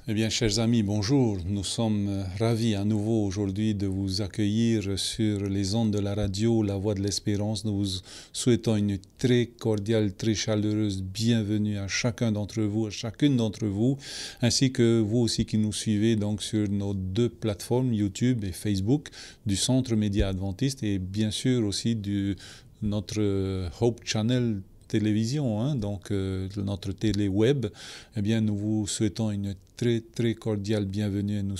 Eh bien, chers amis, bonjour. Nous sommes ravis à nouveau aujourd'hui de vous accueillir sur les ondes de la radio La Voix de l'Espérance. Nous vous souhaitons une très cordiale, très chaleureuse bienvenue à chacun d'entre vous, à chacune d'entre vous, ainsi que vous aussi qui nous suivez donc sur nos deux plateformes, YouTube et Facebook, du Centre Média Adventiste et bien sûr aussi de notre Hope Channel télévision, donc notre télé web. Eh bien, nous vous souhaitons une très très cordiale bienvenue et nous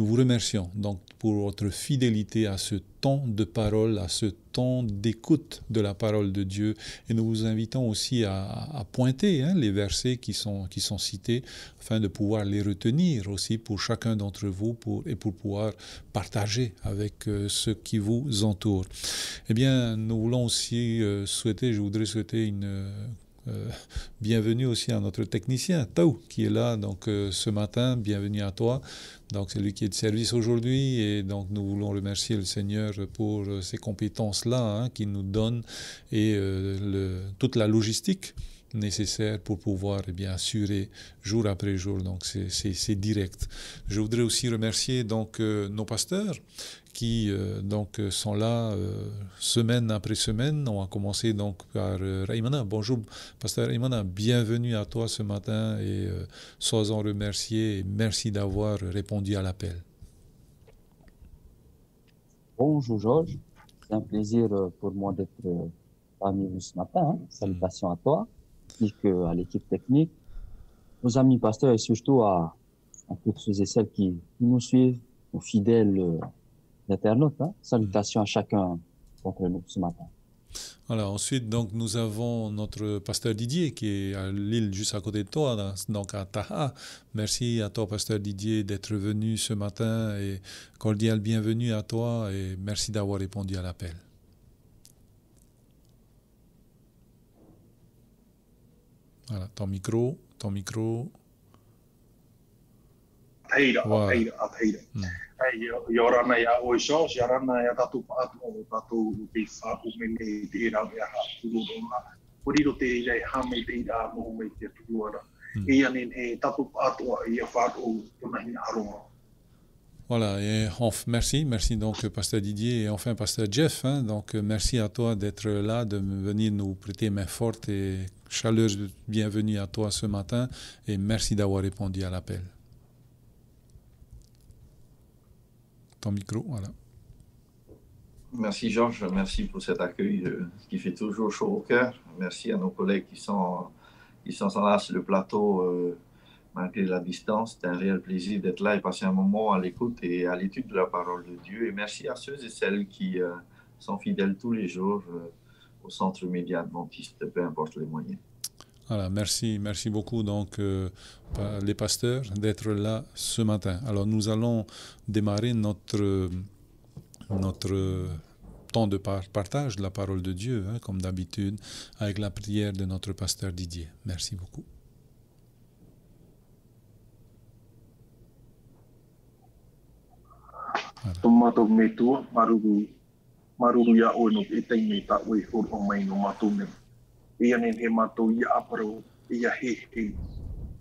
vous remercions donc pour votre fidélité à ce temps de parole, à ce temps d'écoute de la parole de Dieu, et nous vous invitons aussi à pointer les versets qui sont cités afin de pouvoir les retenir aussi pour chacun d'entre vous et pour pouvoir partager avec ceux qui vous entourent. Eh bien, nous voulons aussi je voudrais souhaiter une bienvenue aussi à notre technicien, Tao, qui est là donc ce matin. Bienvenue à toi. Donc, c'est lui qui est de service aujourd'hui et donc nous voulons remercier le Seigneur pour ces compétences-là qu'il nous donne et toute la logistique nécessaire pour pouvoir assurer jour après jour. Donc, c'est direct. Je voudrais aussi remercier donc nos pasteurs qui sont là semaine après semaine. On va commencer donc par Raimana. Bonjour, pasteur Raimana. Bienvenue à toi ce matin et sois-en remercié et merci d'avoir répondu à l'appel. Bonjour Georges, c'est un plaisir pour moi d'être parmi vous ce matin. Salutations à toi, ainsi qu'à l'équipe technique, aux amis pasteurs et surtout à toutes ceux et celles qui nous suivent, aux fidèles internautes. Salutations à chacun d'entre nous ce matin. Voilà, ensuite, donc, nous avons notre pasteur Didier qui est à l'île juste à côté de toi, donc à Taha. Merci à toi, pasteur Didier, d'être venu ce matin et cordial bienvenue à toi et merci d'avoir répondu à l'appel. Voilà, ton micro. Voilà. Yorana ya oisho, yarana ya tatu tatu te fa umene te ra ya tulona. Puriro te ya hame te da mo me te tuara. E anen he tatu atu ya fa o tona aroma. Voilà, et merci donc pasteur Didier et enfin pasteur Jeff. Donc merci à toi d'être là, de venir nous prêter main forte et chaleureuse bienvenue à toi ce matin et merci d'avoir répondu à l'appel. Ton micro, voilà. Merci Georges, merci pour cet accueil qui fait toujours chaud au cœur. Merci à nos collègues qui sont là sur le plateau malgré la distance. C'est un réel plaisir d'être là et passer un moment à l'écoute et à l'étude de la parole de Dieu. Et merci à ceux et celles qui sont fidèles tous les jours au Centre Média Adventiste, peu importe les moyens. Voilà, merci beaucoup donc les pasteurs d'être là ce matin. Alors nous allons démarrer notre temps de partage de la parole de Dieu, comme d'habitude, avec la prière de notre pasteur Didier. Merci beaucoup. Ianen he matou ia aparo ia he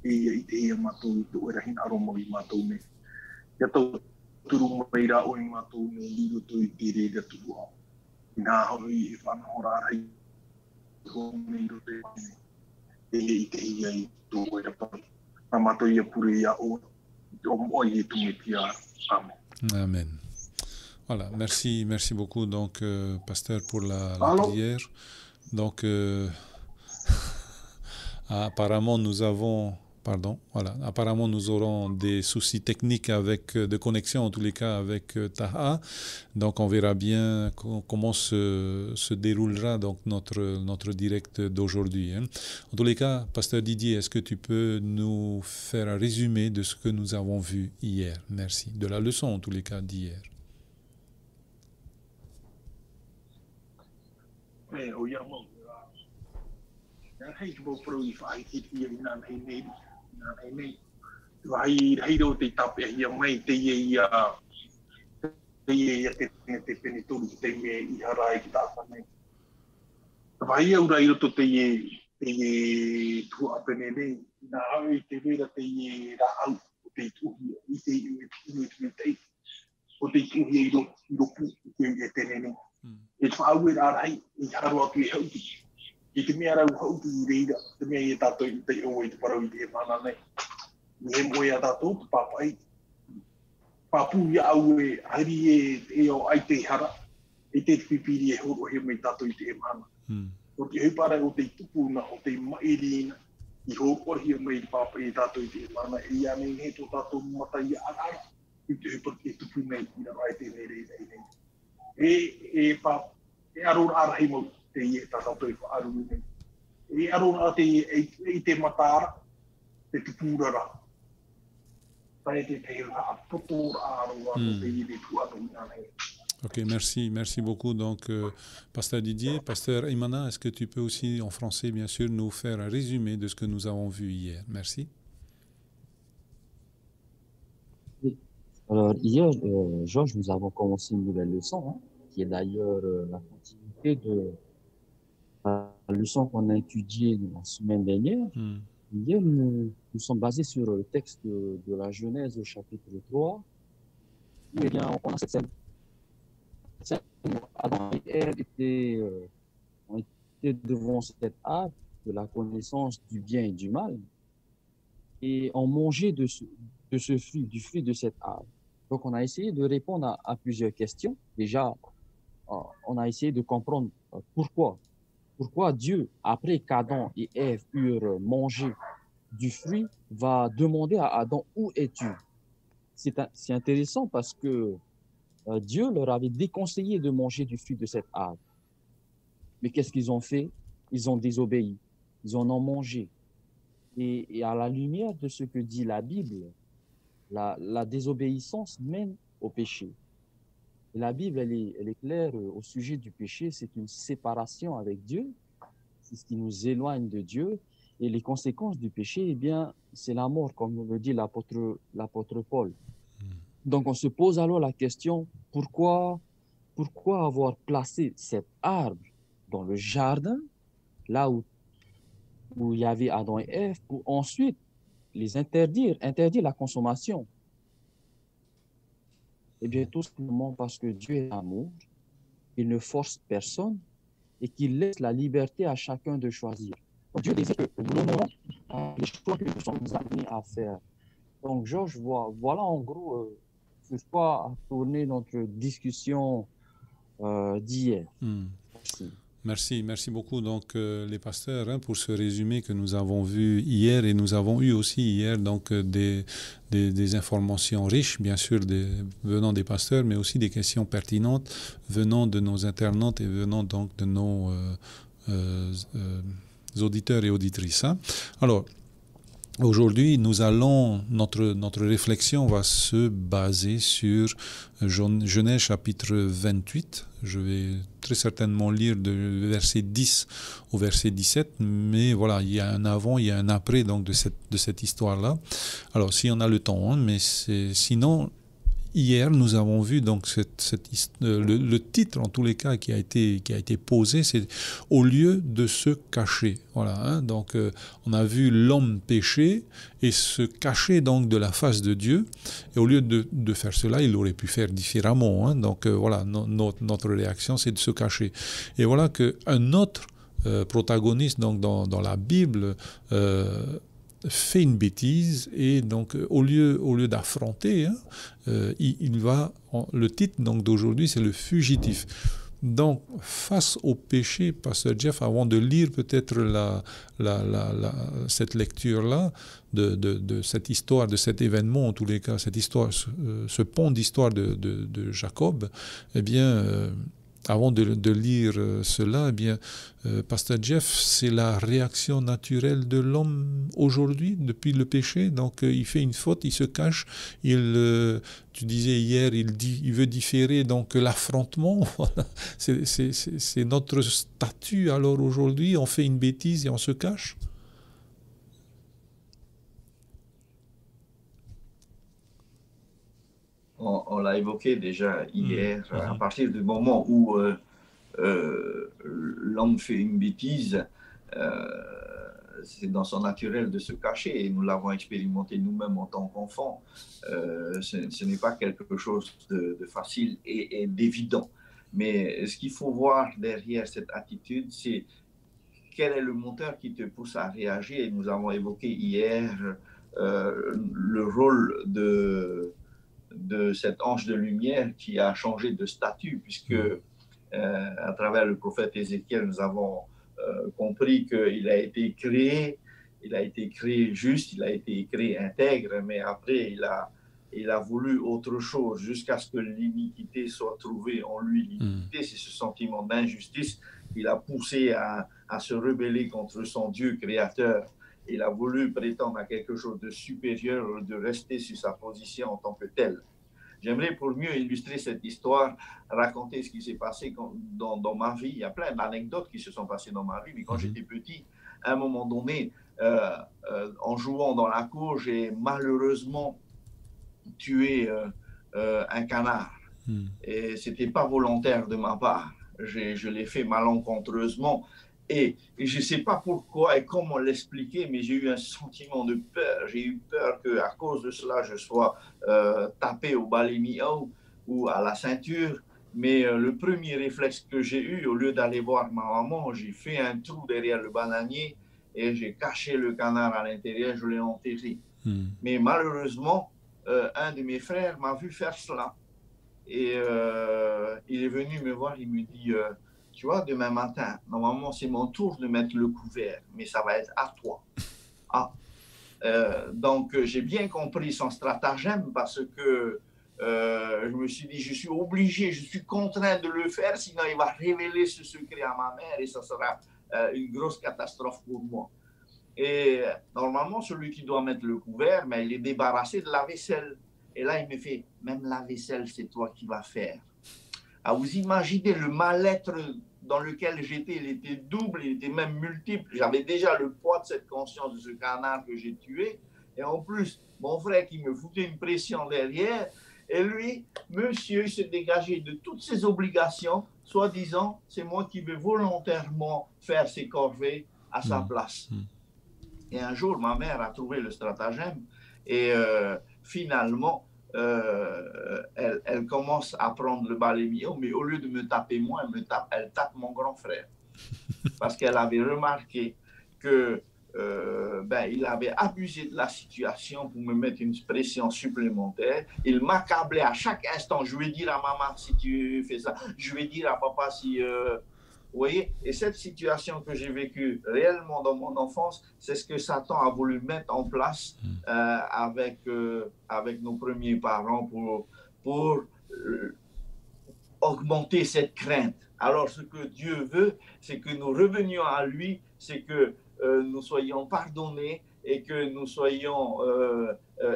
ia i te ia matou i tu era hina aromo i matou ne. Ia tau turu mai ra o i matou ne liro tu i te re da turu au. Nā hoi e whanahora rai ho nei ro te ne. I te ia i tu era paru. Nā matou ia pure ia o moi i tu me tia. Amen. Amen. Voilà, merci beaucoup donc pasteur pour la prière. Donc apparemment nous aurons des soucis techniques de connexion en tous les cas avec Taha. Donc on verra bien comment se déroulera donc notre direct d'aujourd'hui. En tous les cas, pasteur Didier, est-ce que tu peux nous faire un résumé de ce que nous avons vu hier? Merci. De la leçon en tous les cas d'hier. Hei mo pro I fai hiti ina nei vai do te tape ia mai te ia te penituri te me I harai ki ta nei vai ura I to te tu apene nei nā au I te wera te I rā au o te tuhi I te iwi o te tuhi I roku I te nene. E whaau e rārai I haro atu I hauti. I te mea rau hauti I reira, te mea I tātou I te o I te parau I te mana nei. I he moe a tātou te papai. Papu I au e hari e o ai te hara. I te pipiri e horo he mei tātou I te mana. O te heupara o te tupuna, o te mairina, I horo hi mei papai I tātou I te mana. E ia nei he tō tātou mata I arara. I te heupara te tupuna I rai te nei. E arora arahi mau te I e tātou I whaaru nei. E arora te I te matara, te tupurara. Tai te te hea potora aroa te I te tuanu nei. Ok, merci beaucoup. Donc, Pasteur Didier, Pasteur Imana, est-ce que tu peux aussi, en français, bien sûr, nous faire un résumé de ce que nous avons vu hier? Merci. Oui. Alors, hier, Georges, nous avons commencé une nouvelle leçon, qui est d'ailleurs la continuité de la leçon qu'on a étudiée la semaine dernière. Hier, nous sommes basés sur le texte de la Genèse au chapitre 3. Eh bien, on a cette scène. Adam et Ève ont été devant cet arbre de la connaissance du bien et du mal et ont mangé de ce fruit, du fruit de cet arbre. Donc, on a essayé de répondre à plusieurs questions. Déjà, on a essayé de comprendre pourquoi Dieu, après qu'Adam et Ève eurent mangé du fruit, va demander à Adam « Où es-tu » C'est intéressant parce que Dieu leur avait déconseillé de manger du fruit de cet arbre. Mais qu'est-ce qu'ils ont fait? Ils ont désobéi. Ils en ont mangé. Et à la lumière de ce que dit la Bible, la désobéissance mène au péché. Et la Bible, elle est claire au sujet du péché. C'est une séparation avec Dieu. C'est ce qui nous éloigne de Dieu. Et les conséquences du péché, eh bien, c'est la mort, comme le dit l'apôtre Paul. Donc, on se pose alors la question, pourquoi avoir placé cet arbre dans le jardin, là où il y avait Adam et Ève, pour ensuite les interdire la consommation? Eh bien, tout simplement parce que Dieu est amour, il ne force personne et qu'il laisse la liberté à chacun de choisir. Donc, Dieu désire que nous l'honorons les choix que nous sommes amenés à faire. Donc, Georges, voilà en gros sur quoi a tourné notre discussion d'hier. Merci beaucoup donc les pasteurs pour ce résumé que nous avons vu hier, et nous avons eu aussi hier donc des informations riches, bien sûr venant des pasteurs, mais aussi des questions pertinentes venant de nos internautes et venant donc de nos auditeurs et auditrices. Alors, aujourd'hui, notre réflexion va se baser sur Genèse chapitre 28. Je vais très certainement lire de verset 10 au verset 17, mais voilà, il y a un avant, il y a un après donc de cette histoire-là. Alors, si on a le temps, mais sinon, hier, nous avons vu donc le titre en tous les cas qui a été posé, c'est au lieu de se cacher. Voilà. Donc on a vu l'homme pécher et se cacher donc de la face de Dieu. Et au lieu de faire cela, il aurait pu faire différemment. Donc voilà, notre réaction, c'est de se cacher. Et voilà qu'un autre protagoniste donc dans la Bible fait une bêtise, et donc au lieu d'affronter, le titre donc d'aujourd'hui, c'est le fugitif. Donc face au péché, Pasteur Jeff, avant de lire peut-être cette lecture-là de cette histoire, de cet événement, en tous les cas, cette histoire, ce pont d'histoire de Jacob, eh bien avant de lire cela, eh bien, Pasteur Jeff, c'est la réaction naturelle de l'homme aujourd'hui, depuis le péché. Donc, il fait une faute, il se cache. Tu disais hier, il veut différer donc l'affrontement. Voilà. C'est notre statut. Alors aujourd'hui, on fait une bêtise et on se cache. On l'a évoqué déjà hier, à partir du moment où l'homme fait une bêtise, c'est dans son naturel de se cacher, et nous l'avons expérimenté nous-mêmes en tant qu'enfants. Ce n'est pas quelque chose de facile et d'évident. Mais ce qu'il faut voir derrière cette attitude, c'est quel est le moteur qui te pousse à réagir. Et nous avons évoqué hier le rôle de cet ange de lumière qui a changé de statut, puisque à travers le prophète Ézéchiel, nous avons compris qu'il a été créé juste, il a été créé intègre, mais après il a voulu autre chose jusqu'à ce que l'iniquité soit trouvée en lui. L'iniquité, c'est ce sentiment d'injustice qui l'a poussé à se rebeller contre son Dieu créateur. Il a voulu prétendre à quelque chose de supérieur, de rester sur sa position en tant que tel. J'aimerais, pour mieux illustrer cette histoire, raconter ce qui s'est passé dans ma vie. Il y a plein d'anecdotes qui se sont passées dans ma vie, mais quand j'étais petit, à un moment donné, en jouant dans la cour, j'ai malheureusement tué un canard. Et ce n'était pas volontaire de ma part. Je l'ai fait malencontreusement. Et je ne sais pas pourquoi et comment l'expliquer, mais j'ai eu un sentiment de peur. J'ai eu peur qu'à cause de cela, je sois tapé au balémio ou à la ceinture. Mais le premier réflexe que j'ai eu, au lieu d'aller voir ma maman, j'ai fait un trou derrière le bananier et j'ai caché le canard à l'intérieur, je l'ai enterré. Mais malheureusement, un de mes frères m'a vu faire cela. Et il est venu me voir, il me dit... tu vois, demain matin, normalement, c'est mon tour de mettre le couvert, mais ça va être à toi. Donc, j'ai bien compris son stratagème parce que je me suis dit, je suis obligé, je suis contraint de le faire, sinon il va révéler ce secret à ma mère et ça sera une grosse catastrophe pour moi. Et normalement, celui qui doit mettre le couvert, mais il est débarrassé de la vaisselle. Et là, il me fait, même la vaisselle, c'est toi qui vas faire. Vous imaginez le mal-être dans lequel j'étais, il était double, il était même multiple. J'avais déjà le poids de cette conscience de ce canard que j'ai tué. Et en plus, mon frère qui me foutait une pression derrière. Et lui, monsieur, il s'est dégagé de toutes ses obligations, soi-disant, c'est moi qui vais volontairement faire ses corvées à sa place. Et un jour, ma mère a trouvé le stratagème et finalement, elle commence à prendre le balémio, mais au lieu de me taper moi, elle tape mon grand frère. Parce qu'elle avait remarqué que il avait abusé de la situation pour me mettre une pression supplémentaire. Il m'accablait à chaque instant. Je vais dire à maman si tu fais ça. Je vais dire à papa si... Vous voyez, et cette situation que j'ai vécue réellement dans mon enfance, c'est ce que Satan a voulu mettre en place avec nos premiers parents pour augmenter cette crainte. Alors, ce que Dieu veut, c'est que nous revenions à lui, c'est que nous soyons pardonnés et que nous soyons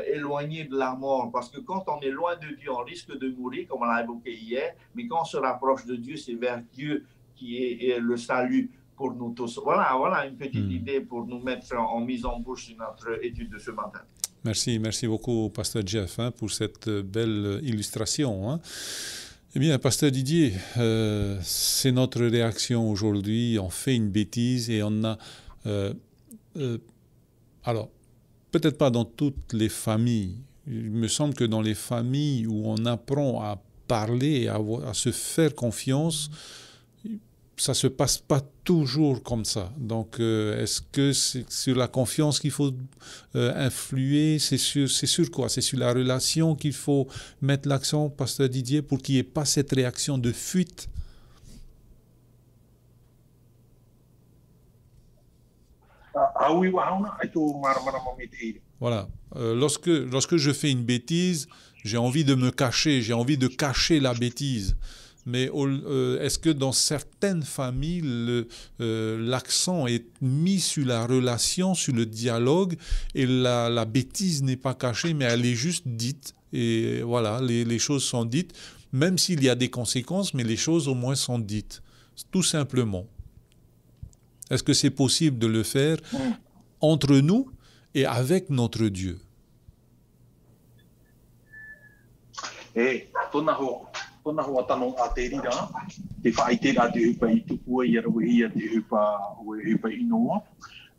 éloignés de la mort. Parce que quand on est loin de Dieu, on risque de mourir, comme on l'a évoqué hier, mais quand on se rapproche de Dieu, c'est vers Dieu qui est le salut pour nous tous. Voilà une petite idée pour nous mettre en mise en bouche sur notre étude de ce matin. Merci beaucoup, Pasteur Jeff, pour cette belle illustration. Eh bien, Pasteur Didier, c'est notre réaction aujourd'hui. On fait une bêtise et on a... alors, peut-être pas dans toutes les familles. Il me semble que dans les familles où on apprend à parler et à se faire confiance, ça ne se passe pas toujours comme ça. Donc, est-ce que c'est sur la confiance qu'il faut influer? C'est sur quoi? C'est sur la relation qu'il faut mettre l'accent, Pasteur Didier, pour qu'il n'y ait pas cette réaction de fuite? Voilà. Lorsque je fais une bêtise, j'ai envie de me cacher, j'ai envie de cacher la bêtise. Mais est-ce que dans certaines familles, l'accent est mis sur la relation, sur le dialogue, et la bêtise n'est pas cachée, mais elle est juste dite. Et voilà, les choses sont dites, même s'il y a des conséquences, mais les choses au moins sont dites, tout simplement. Est-ce que c'est possible de le faire entre nous et avec notre Dieu? Tona hoa tano a te rira, te whaite rā te hupa i tuku i arawa ia te hupa inoa.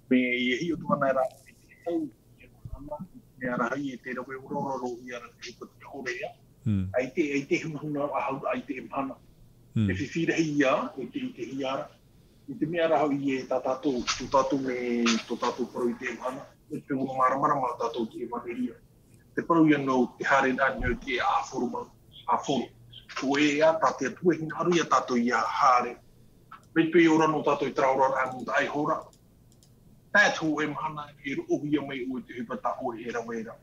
Pe e hi o tuana ra e te au, e mahana, e arahi e te rawe urororo i ara te hipa te horea. Ai te huna ahau ai te mana. E whiwhira hi ia, e te hiara. I te mea rahau i e tā tātou, tō tātou me tō tātou paru i te mana. E te ua maramara mā tātou te maneria. Te paru ia no te hare nānio te āwhoru ma, āwhoru. Ko e a tā te atua hina aru ia tātou i a hare. Pepe ora no tātou i traurara a mūta ai hora. Tātou e mahana e rohia mai ua te hupata o e rawera.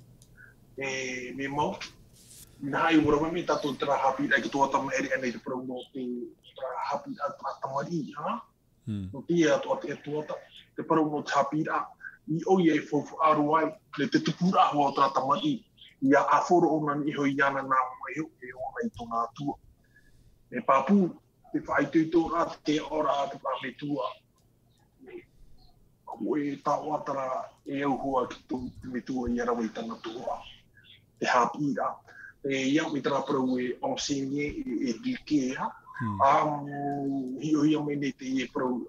E me mau. Nai ora me tātou tra hapi ai ki tō atama ere anei te paru no te tra hapi a tra tamari, ha? No tia tō te tuata, te paru no te hapi a. I oi e fofu aruai, le te tupura hoa tra tamari. Ia a foro o nani iho i ana nā mai heo, e o nei tō nā tua. E pāpū, te whai tūtō rā, te ora te pāme tua. Ko e tā watara e au hoa ki tō me tua i arawa i tana tua. Te hapi a. E iau i tara parau e enseigné et éduquer. Hio me ne te e parau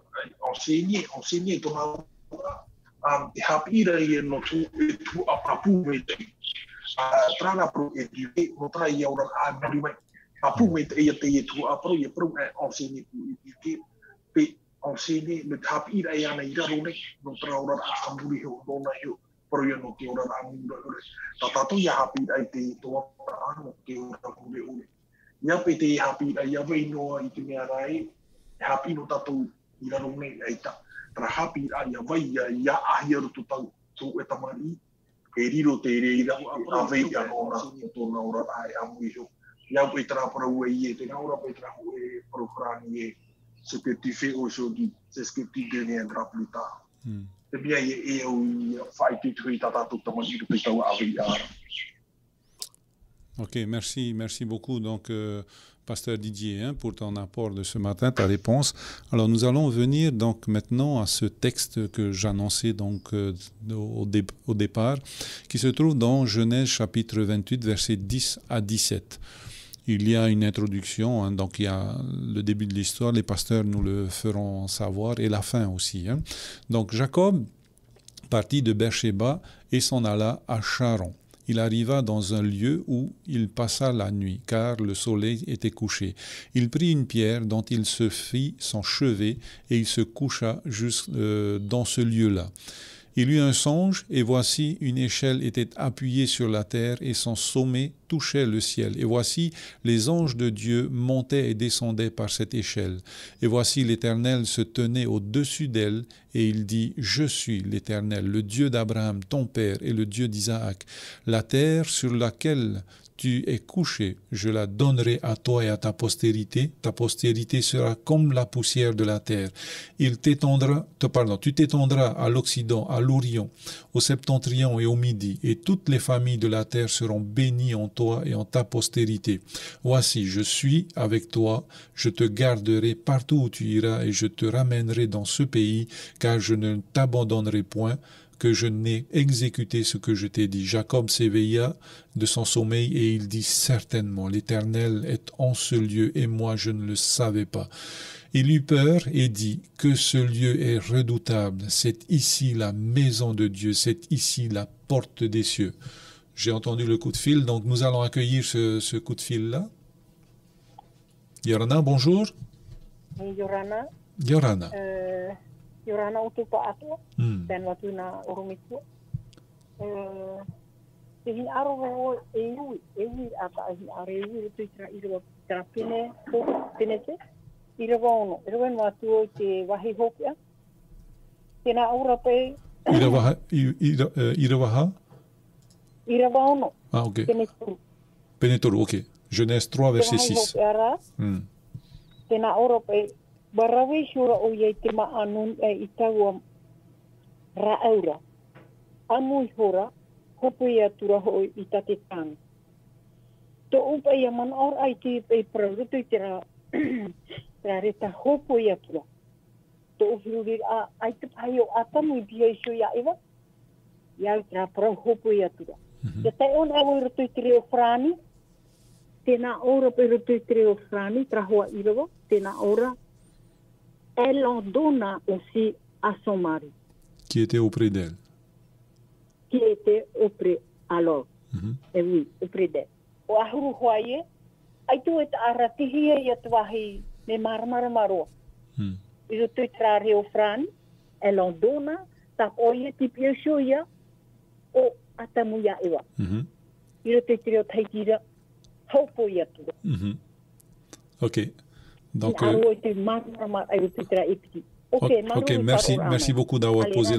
enseigné tōna te hapira i e no tū e tū a papu me te. Trana parau éduquer, no tra i aura a nari mai. Papu me te e tū a parau e parau e enseigné et éduquer. Pe enseigné me te hapira i ana i raro ne, no tra aura a muri heo, nona heo. Pero yo no quiero dar mundo tatato ya happy ai te to no quiero dar mundo ya pete happy ai ya vai no i te mea rai happy no tato i la rone ai ta tra happy ai ya vai ya ahia ro tau to e tamari e riro te re ira a vai ya no na to na ora ai a mu yo ya pe tra para u e te na ora pe tra u e pro frani e ce que tu fais aujourd'hui c'est ce que tu deviendras plus tard. Ok, merci beaucoup. Donc, Pasteur Didier, pour ton apport de ce matin, ta réponse. Alors, nous allons venir donc maintenant à ce texte que j'annonçais donc au départ, qui se trouve dans Genèse chapitre 28, versets 10 à 17. Il y a une introduction, donc il y a le début de l'histoire, les pasteurs nous le feront savoir, et la fin aussi. Donc Jacob partit de Beersheba et s'en alla à Charan. Il arriva dans un lieu où il passa la nuit, car le soleil était couché. Il prit une pierre dont il se fit son chevet, et il se coucha dans ce lieu-là. Il eut un songe, et voici, une échelle était appuyée sur la terre, et son sommet touchait le ciel. Et voici, les anges de Dieu montaient et descendaient par cette échelle. Et voici, l'Éternel se tenait au-dessus d'elle, et il dit, « Je suis l'Éternel, le Dieu d'Abraham, ton père, et le Dieu d'Isaac. La terre sur laquelle tu es couché, je la donnerai à toi et à ta postérité. Ta postérité sera comme la poussière de la terre. Tu t'étendras à l'Occident, à l'Orient, au Septentrion et au Midi, et toutes les familles de la terre seront bénies en toi et en ta postérité. Voici, je suis avec toi, je te garderai partout où tu iras, et je te ramènerai dans ce pays, car je ne t'abandonnerai point, que je n'ai exécuté ce que je t'ai dit. » Jacob s'éveilla de son sommeil et il dit, « Certainement, l'Éternel est en ce lieu et moi je ne le savais pas. » Il eut peur et dit, « Que ce lieu est redoutable. C'est ici la maison de Dieu, c'est ici la porte des cieux. » J'ai entendu le coup de fil, donc nous allons accueillir ce coup de fil-là. Yorana, bonjour. Yorana. Yorana. Yorana utupa atua, dan watu na urumitua. Te hin aro e ata hin aro tu tra pene te. Ira ono, ira watu te wahi hokia. Tena ora pe. Ira ono. Ah, ok. Penetoru, ok. Genèse 3, verset 6. Tena ora pe. Barawi shura o ye te maanun e itaua raaura. Anu hora, hopu ia tura ho i tate tanu. To upa ia man or ai te e prarutu i tera reta hopu ia tura. To ufiruri a ai te pai o atamu i pia isho ia ewa. Ia tera prau hopu ia tura. Te tai on awo i rutu i tere o frani. Tena ora pe rutu i tere o frani, trahoa irawa. Tena ora. Elle en donna aussi à son mari. Qui était auprès d'elle. Qui était auprès, alors. Et oui, auprès d'elle. O ahuru hoaie, ai tu et aratihia i atuahi me marmaramaro. I roto i trare o Fran, e Londona, tap oie tipi o shoia, o atamuia ewa. I roto i tre o taitira, haupo i atu. Ok. Donc, Aro i te marmaramar, ai roto i tra epiti. Ok, merci beaucoup d'avoir posé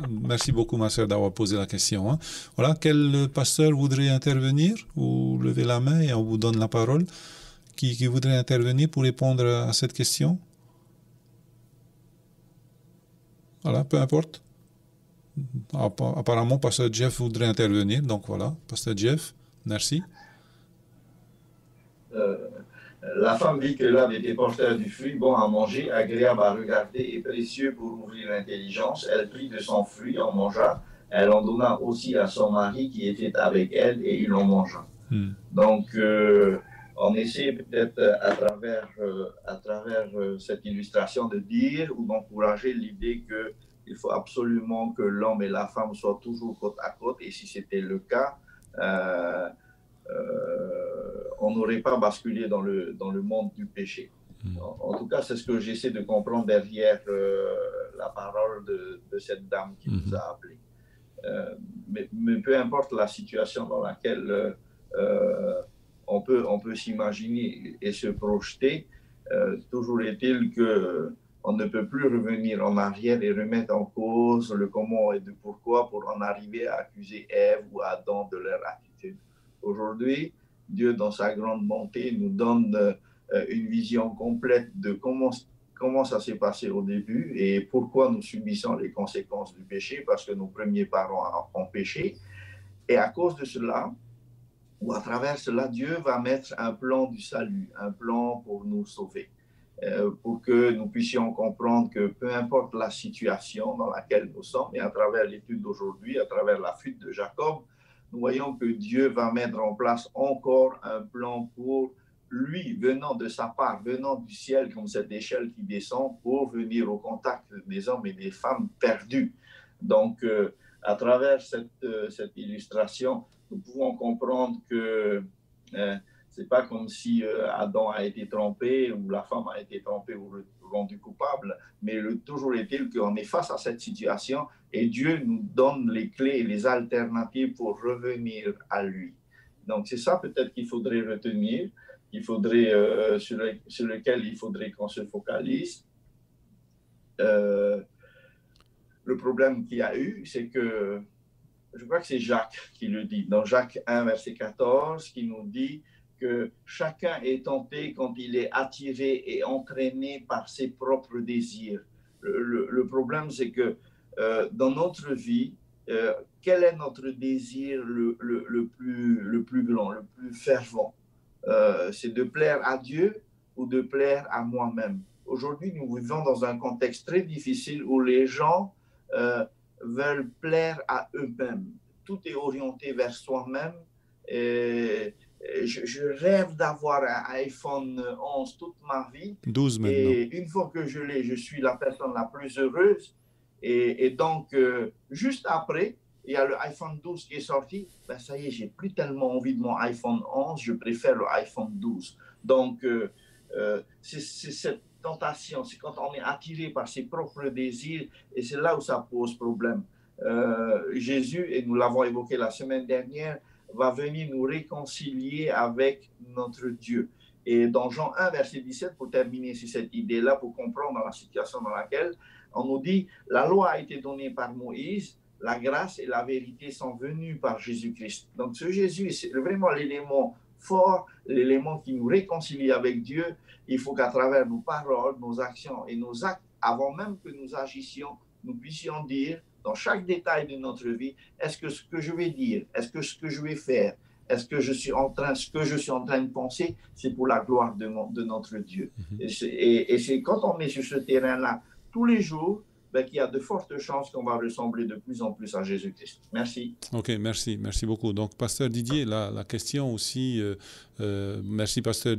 merci beaucoup ma sœur d'avoir posé la question. Hein. Voilà, quel pasteur voudrait intervenir? Vous levez la main et on vous donne la parole. Qui voudrait intervenir pour répondre à cette question? Voilà, peu importe. Apparemment, pasteur Jeff voudrait intervenir, donc voilà, pasteur Jeff, merci. La femme vit que l'arbre était porteur du fruit, bon à manger, agréable à regarder et précieux pour ouvrir l'intelligence. Elle prit de son fruit, en mangea. Elle en donna aussi à son mari qui était avec elle et il en mangea. Donc, on essaie peut-être à travers cette illustration de dire ou d'encourager l'idée qu'il faut absolument que l'homme et la femme soient toujours côte à côte. Et si c'était le cas, on n'aurait pas basculé dans le monde du péché. En tout cas, c'est ce que j'essaie de comprendre derrière la parole de cette dame qui nous a appelés. Mais peu importe la situation dans laquelle on peut s'imaginer et se projeter, toujours est-il qu'on ne peut plus revenir en arrière et remettre en cause le comment et le pourquoi pour en arriver à accuser Ève ou Adam de leur attitude. Aujourd'hui, Dieu, dans sa grande bonté, nous donne une vision complète de comment ça s'est passé au début et pourquoi nous subissons les conséquences du péché, parce que nos premiers parents ont péché. Et à cause de cela, ou à travers cela, Dieu va mettre un plan du salut, un plan pour nous sauver, pour que nous puissions comprendre que peu importe la situation dans laquelle nous sommes, et à travers l'étude d'aujourd'hui, à travers la fuite de Jacob, nous voyons que Dieu va mettre en place encore un plan pour lui, venant de sa part, venant du ciel, comme cette échelle qui descend, pour venir au contact des hommes et des femmes perdus. Donc, à travers cette illustration, nous pouvons comprendre que c'est pas comme si Adam a été trompé ou la femme a été trompée ou rendue coupable, mais toujours est-il qu'on est face à cette situation et Dieu nous donne les clés et les alternatives pour revenir à lui. Donc c'est ça peut-être qu'il faudrait retenir, sur lequel il faudrait qu'on se focalise. Le problème qu'il y a eu, c'est que je crois que c'est Jacques qui le dit, dans Jacques 1, verset 14, qui nous dit que chacun est tenté quand il est attiré et entraîné par ses propres désirs. Le problème, c'est que dans notre vie, quel est notre désir le plus grand, le plus fervent? C'est de plaire à Dieu ou de plaire à moi-même? Aujourd'hui, nous vivons dans un contexte très difficile où les gens veulent plaire à eux-mêmes. Tout est orienté vers soi-même. Je rêve d'avoir un iPhone 11 toute ma vie. 12 maintenant. Et une fois que je l'ai, je suis la personne la plus heureuse. Et donc, juste après, il y a le iPhone 12 qui est sorti. Ben ça y est, j'ai plus tellement envie de mon iPhone 11. Je préfère le iPhone 12. Donc, c'est cette tentation, c'est quand on est attiré par ses propres désirs et c'est là où ça pose problème. Jésus, et nous l'avons évoqué la semaine dernière, va venir nous réconcilier avec notre Dieu. Et dans Jean 1, verset 17, pour terminer sur cette idée-là, pour comprendre la situation dans laquelle on nous dit, la loi a été donnée par Moïse, la grâce et la vérité sont venues par Jésus-Christ. Donc ce Jésus, c'est vraiment l'élément fort, l'élément qui nous réconcilie avec Dieu. Il faut qu'à travers nos paroles, nos actions et nos actes, avant même que nous agissions, nous puissions dire dans chaque détail de notre vie, est-ce que ce que je vais dire, est-ce que ce que je vais faire, est-ce que ce que je suis en train de penser, c'est pour la gloire de notre Dieu. Et c'est quand on est sur ce terrain-là tous les jours, qu'il y a de fortes chances qu'on va ressembler de plus en plus à Jésus-Christ. Merci. Ok, merci beaucoup. Donc, Pasteur Didier, la question aussi, merci Pasteur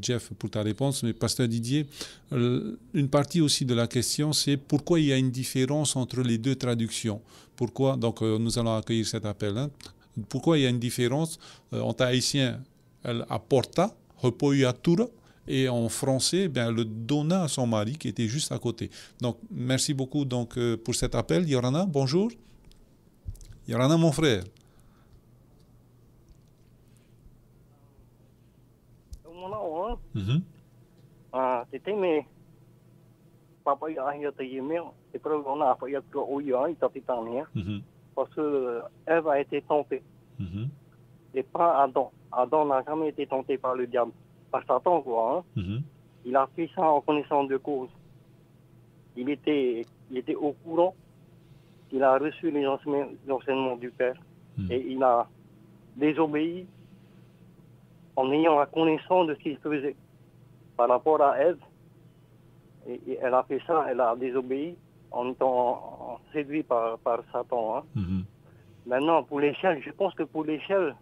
Jeff pour ta réponse, mais Pasteur Didier, une partie aussi de la question, c'est pourquoi il y a une différence entre les deux traductions. Pourquoi, donc nous allons accueillir cet appel, hein. Pourquoi il y a une différence entre haïtien, elle apporta, repoiatura, et en français, bien, le donna à son mari qui était juste à côté. Donc, merci beaucoup donc, pour cet appel. Yorana, bonjour. Yorana, mon frère. C'était mais papa il a été mais c'est pas on a pas eu parce que Ève a été tentée et pas Adam. Adam n'a jamais été tenté par le diable, par Satan quoi. Il a fait ça en connaissance de cause. Il était au courant. Il a reçu les enseignements du Père et il a désobéi en ayant la connaissance de ce qu'il faisait par rapport à Ève. Et elle a fait ça, elle a désobéi en étant séduite par Satan. Hein. Maintenant, pour l'échelle, je pense que pour l'échelle,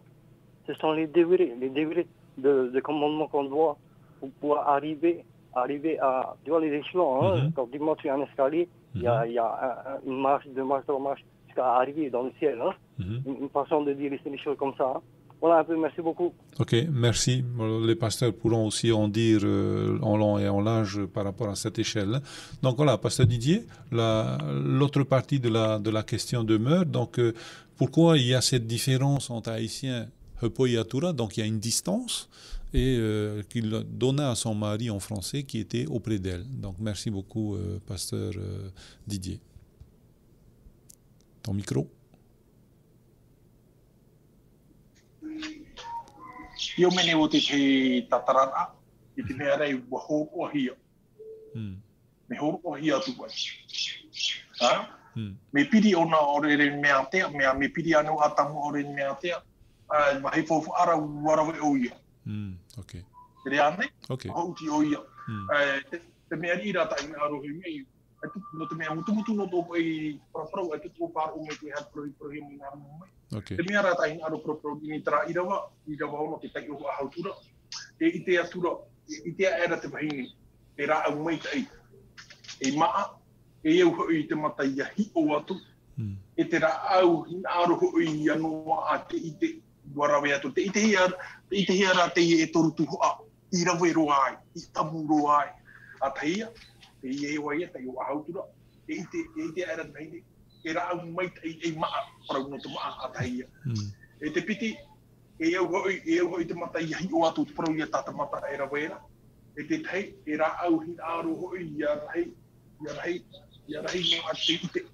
ce sont les degrés de commandement qu'on doit pour pouvoir arriver à, tu vois, les échelons. Hein. Quand tu montes sur un escalier, il y a une marche, deux marches, trois marches, jusqu'à arriver dans le ciel. Hein. Une façon de dire les choses comme ça. Hein. Voilà un peu, merci beaucoup. Ok, merci. Les pasteurs pourront aussi en dire en long et en large par rapport à cette échelle. Donc voilà, pasteur Didier, l'autre partie de la question demeure. Donc pourquoi il y a cette différence entre haïtien Hepoiatura, donc il y a une distance, et qu'il donna à son mari en français qui était auprès d'elle. Donc merci beaucoup, pasteur Didier. Ton micro. Yo mene o te tatarana, i te mea rei wa hōko hia. Me hōko hia tu wai. Me piri ona ore mea tea, me piri anu atamu ore mea tea, wahi fofu ara warawe o ia. Okay. Te rea ne? Okay. Hauti o ia. Te mea rira ta i mea arohi mei, no te mea mutumutu no tōpo i praprau, te tō pāro me te hat prohi mi ngā mumai. Te mea rata i aro propro ni tra irawa ono te tai o hautura. I te atura, i te era te wahini, te rā au mai tai. E maa, e eu hoi te mata i a hi o atu. E te rā au aro hoi anoa a te i te warawe atu. Te i te hia rā te i e toru tuhoa, i rawe roa ai, i tamu roa ai. A te hia, te i e wai e tai o hautura. E i te era te wahini. E rā au mai e maa, parau no te maa a taia. E te piti, e au hoi te mata i hi o atu te parau i a tata mata e rawera. E te tei, e rā au hi aro hoi i a rahi no a te ite.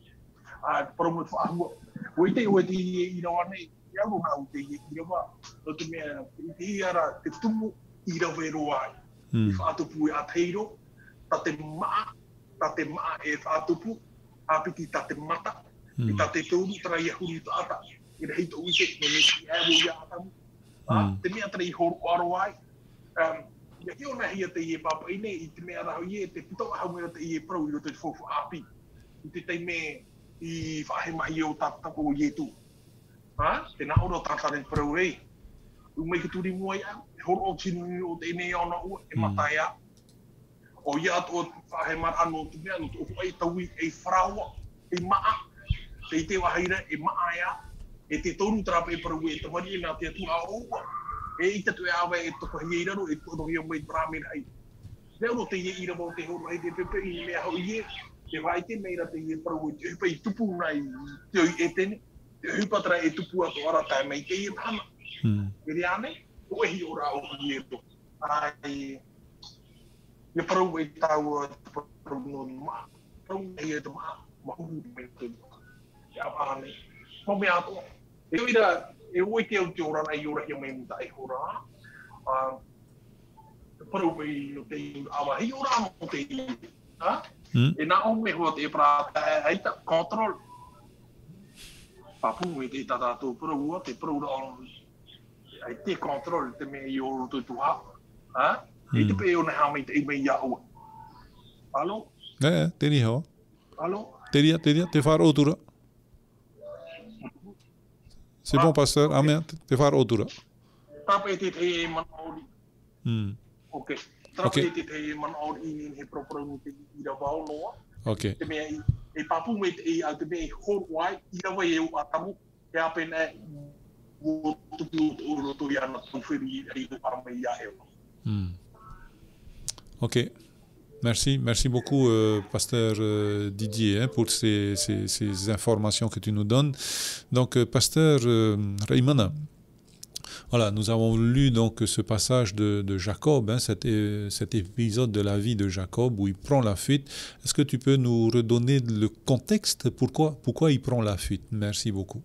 A parau mo te whaahua. O i te i rawa nei, e au ngā u te i rawa. No te mea, i te hiara, te tumu i rawero ai. I whaatupu e a teiro, ta te maa e whaatupu, apiti ta te mata, i ta te tōru tara i a huri ta ata, i ra hito uite, me me ki ewo i a atamu. Te mea tara i horo aro ai. Ia ki ona hia te i e papa i nei, i te mea raho i e, te pitoa haumera te i e prau i roto te fofu api. I te tei me i whahe mahi o tātako o i e tū. Te nā oro tātare prau rei. Umei ki turi mua ia, horo o tinu o te ene ona ua, e matai a. O ia to whahe mar anu te mea, no te oku ai taui e wharaua, e maa, te i te wahaira, e maa ea, e te toru trape e parawe e tamari e nā te atu a oua. E i tatu e awe e toko hi eiraro, e toko hi amai pramera ai. Reo no te i e ira mo te horo ai te pepe i mea hau i e, te whai te meira te i e parawe, te hupa i tupu nai te oi e tene, te hupa tara e tupu ato ara tae mai te i e tana. E reane, o e hi ora o i e to. Ai, ia parau e tau parau no maa, parau e te maa, mahuru me te maa. Ia pāne. Mo me ato. E oira, e oi te au te ora nei ora hia mai muta e hora. Parau e no te awa, hei ora no te i. E nā o me hoa te prata e eita, control. Papu e te tatato parau ua, te parau ra ai te control, te me i oro tu tuha. E te pe o nei hau mai te i mei ia ua. Alo? Te ni ho. Alo? te far otura. C'est bon, pasteur. Amen. Te far otura. Ok. Ok. Ok. Ok. Merci beaucoup, pasteur Didier, pour ces informations que tu nous donnes. Donc, pasteur Raymana, voilà, nous avons lu donc ce passage de Jacob, cet épisode de la vie de Jacob où il prend la fuite. Est-ce que tu peux nous redonner le contexte? Pourquoi il prend la fuite? Merci beaucoup.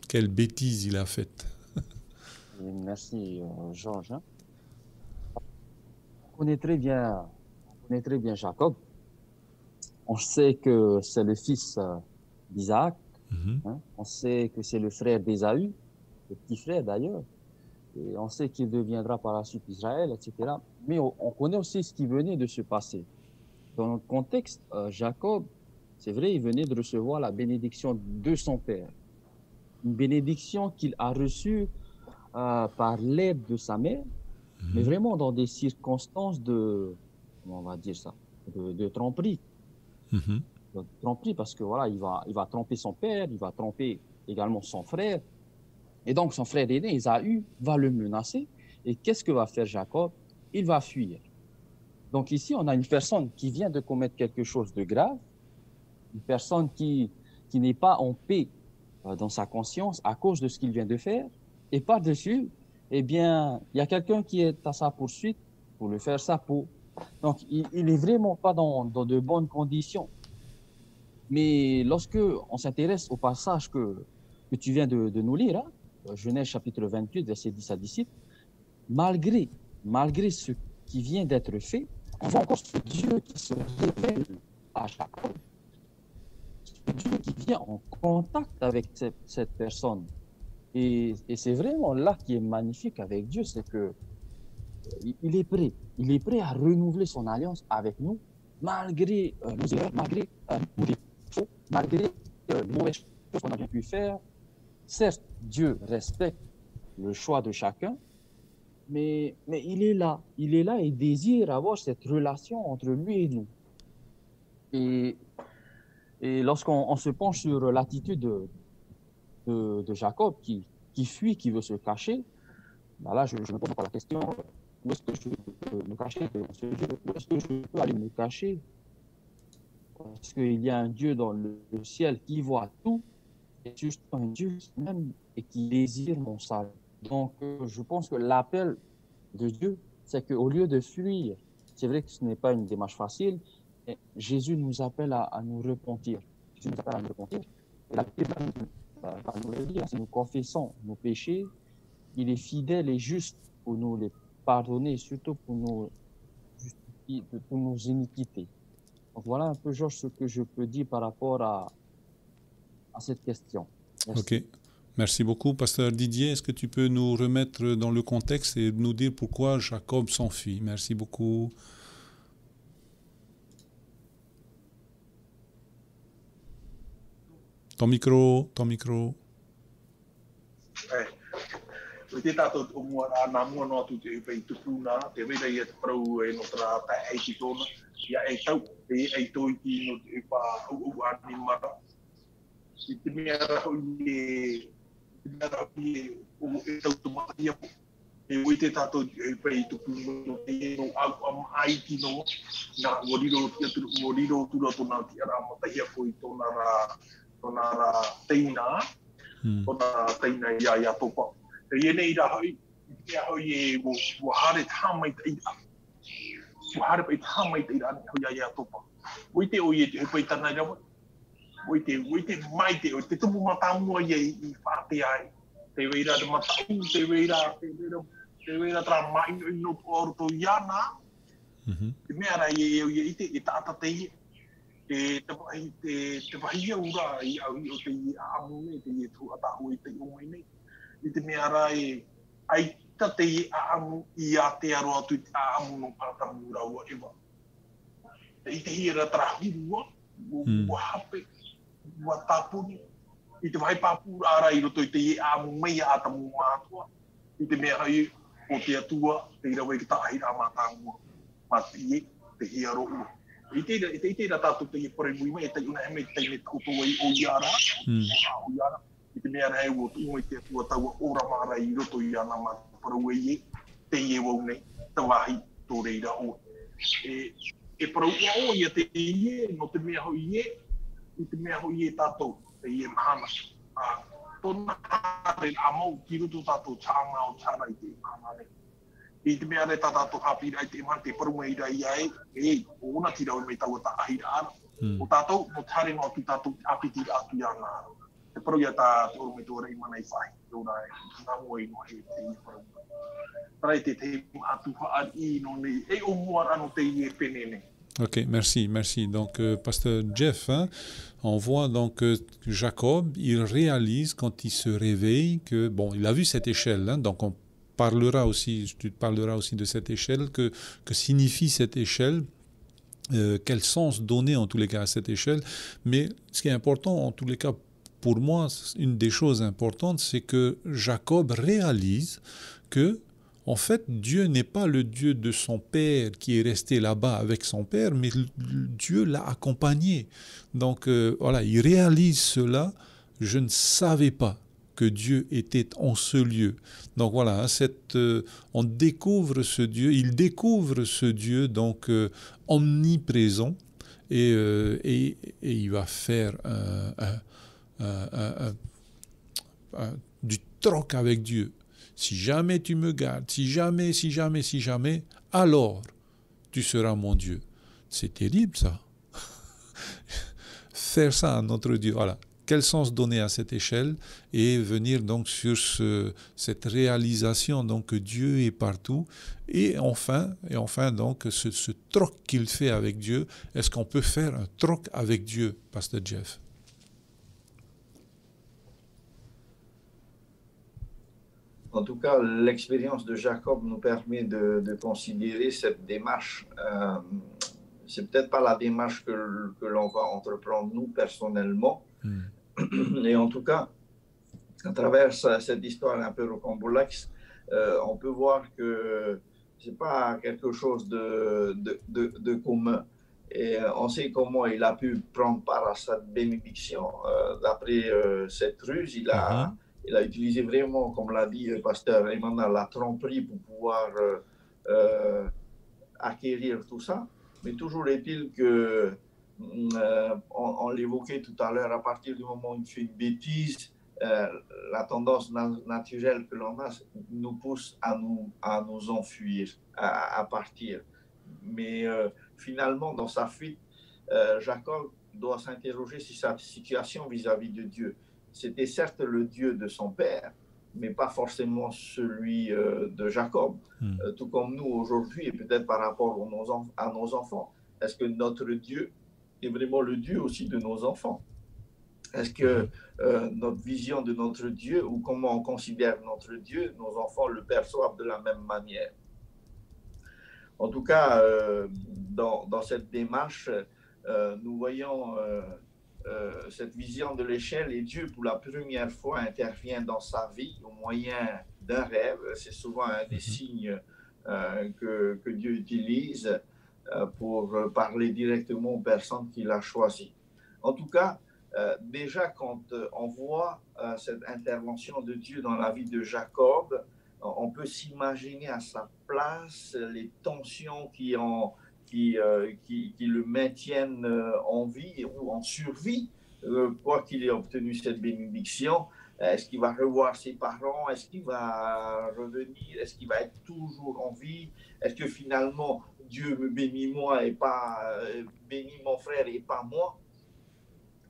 Quelle bêtise il a faite. Merci, Georges. On connaît très bien Jacob. On sait que c'est le fils d'Isaac. On sait que c'est le frère d'Ésaü, le petit frère d'ailleurs. Et on sait qu'il deviendra par la suite Israël, etc. Mais on connaît aussi ce qui venait de se passer. Dans notre contexte, Jacob, c'est vrai, il venait de recevoir la bénédiction de son père. Une bénédiction qu'il a reçue par l'aide de sa mère, mais vraiment dans des circonstances de, comment on va dire ça, de tromperie. De tromperie parce que voilà, il va tromper son père, il va tromper également son frère. Et donc son frère aîné, Ésaü, va le menacer. Et qu'est-ce que va faire Jacob? Il va fuir. Donc ici, on a une personne qui vient de commettre quelque chose de grave, une personne qui n'est pas en paix dans sa conscience à cause de ce qu'il vient de faire. Et par-dessus, eh bien, il y a quelqu'un qui est à sa poursuite pour le faire sa peau. Donc, il n'est vraiment pas dans de bonnes conditions. Mais lorsque on s'intéresse au passage que tu viens de nous lire, hein, Genèse chapitre 28, versets 10 à 17, malgré ce qui vient d'être fait, on voit encore ce Dieu qui se révèle à Jacob. Ce Dieu qui vient en contact avec cette personne. Et c'est vraiment là qui est magnifique avec Dieu, c'est que il est prêt à renouveler son alliance avec nous, malgré nos erreurs, malgré nos défauts, malgré les mauvaises choses qu'on a bien pu faire. Certes, Dieu respecte le choix de chacun, mais il est là et désire avoir cette relation entre lui et nous. Et lorsqu'on se penche sur l'attitude de Jacob qui fuit, qui veut se cacher, ben là je me pose encore la question, où est-ce que je peux me cacher devant ce Dieu? Où est-ce que je peux aller me cacher? Parce qu'il y a un Dieu dans le ciel qui voit tout, et juste un Dieu même et qui désire mon salut. Donc je pense que l'appel de Dieu, c'est qu'au lieu de fuir, c'est vrai que ce n'est pas une démarche facile, mais Jésus nous appelle à nous repentir. Jésus nous appelle à nous repentir. Et la Bible va nous le dire, si nous confessons nos péchés, il est fidèle et juste pour nous les pardonner, et surtout pour nos iniquités. Donc voilà un peu, Georges, ce que je peux dire par rapport à cette question. Merci. Ok. Merci beaucoup, pasteur Didier. Est-ce que tu peux nous remettre dans le contexte et nous dire pourquoi Jacob s'enfuit? Merci beaucoup. Ton micro. Te tātou o mua rā nā mua noa tu te pei tupuna, te wera ia te parau e no tra tai eiki tōna, ia e tau, e toi ki no te pa au ani mara. I te mea raho o e tau tumatia po. E oi te tātou e pei tupuna no te no au am aiki no, nā ngoriro tura tōna ki ara matahia po i tōna rā teina, tōna teina ia topa. E nei ra hoi e wo hare tamai te ira. Wo hare pai tamai te ira ni hoi ia topa. Oi te oi e te pai tana rawa. Oi te mai te tumu matamua i whāte ai. Te weira te matau, te weira tra mai no oroto iana. Te mea rai e te tāta te ie. Te wahia ura i au i o te i amune, te i tu atahu i te umai nei. I te mea rai, ai tate i aamu i a te aroa tu i te aamu no pātamu raua ewa. I te hira trahua, ua hape, ua tapuni. I te vai papura ara i roto i te ie amu mei a tamu mātua. I te mea hai o te atua, te ira wei ki ta ahira mātangua. Mati e, te hia ro'u. I te ira tātou te ie pore mui mei, te una heme te ne tautoa i o iara, o iara. I te mea rei o tu i te atua taua ora mara i roto i ana mātapara ue ie, te ie wau nei, te wahi tō reira o. E parau o ia te ie, no te mea hoi ie, i te mea hoi ie tātou, te ie mahana. Tōna hare a mau ki ruto tātou tāma o tāra i te mahana nei. I te mea re tātou hapira i te man, te paru mei rai ai, o ona tira o mei taua ta ahira ana. O tātou, no tare no atu tātou apiti atu i ana ana. Te paru ia tātou mei tō rei mana i whai, tōra e, ngā moe no he te ie paru. Tarai te te atu haari i no nei, o mua rano te ie pene nei. Ok, merci, merci. Donc, Pasteur Jeff, hein, on voit donc que Jacob, il réalise quand il se réveille que, bon, il a vu cette échelle, hein, donc on parlera aussi, tu parleras aussi de cette échelle, que signifie cette échelle, quel sens donner en tous les cas à cette échelle. Mais ce qui est important en tous les cas, pour moi, une des choses importantes, c'est que Jacob réalise que en fait, Dieu n'est pas le Dieu de son père qui est resté là-bas avec son père, mais Dieu l'a accompagné. Donc voilà, il réalise cela. Je ne savais pas que Dieu était en ce lieu. Donc voilà, on découvre ce Dieu, il découvre ce Dieu donc omniprésent et il va faire du troc avec Dieu. Si jamais tu me gardes, si jamais, alors tu seras mon Dieu. C'est terrible ça. Faire ça à notre Dieu. Voilà. Quel sens donner à cette échelle et venir donc sur cette réalisation donc que Dieu est partout et enfin donc ce troc qu'il fait avec Dieu. Est-ce qu'on peut faire un troc avec Dieu, Pasteur Jeff? En tout cas, l'expérience de Jacob nous permet de considérer cette démarche. C'est peut-être pas la démarche que l'on va entreprendre nous personnellement. Et en tout cas, à travers cette histoire un peu rocambolesque, on peut voir que c'est pas quelque chose de commun. Et on sait comment il a pu prendre part à cette bénédiction. D'après cette ruse, il a utilisé vraiment, comme l'a dit le pasteur Emmanuel, la tromperie pour pouvoir acquérir tout ça. Mais toujours est-il que, on l'évoquait tout à l'heure, à partir du moment où il fait une bêtise, la tendance naturelle que l'on a nous pousse à nous enfuir, à partir. Mais finalement, dans sa fuite, Jacob doit s'interroger sur sa situation vis-à-vis de Dieu. C'était certes le Dieu de son père, mais pas forcément celui de Jacob. Tout comme nous aujourd'hui, et peut-être par rapport à nos enfants. Est-ce que notre Dieu est vraiment le Dieu aussi de nos enfants? Est-ce que notre vision de notre Dieu, ou comment on considère notre Dieu, nos enfants le perçoivent de la même manière? En tout cas, dans cette démarche, nous voyons cette vision de l'échelle, et Dieu, pour la première fois, intervient dans sa vie au moyen d'un rêve. C'est souvent un des signes que Dieu utilise pour parler directement aux personnes qu'il a choisies. En tout cas, déjà quand on voit cette intervention de Dieu dans la vie de Jacob, on peut s'imaginer à sa place les tensions qui le maintiennent en vie ou en survie, quoi qu'il ait obtenu cette bénédiction. Est-ce qu'il va revoir ses parents? Est-ce qu'il va revenir? Est-ce qu'il va être toujours en vie? Est-ce que finalement Dieu me bénit moi et pas bénit mon frère et pas moi?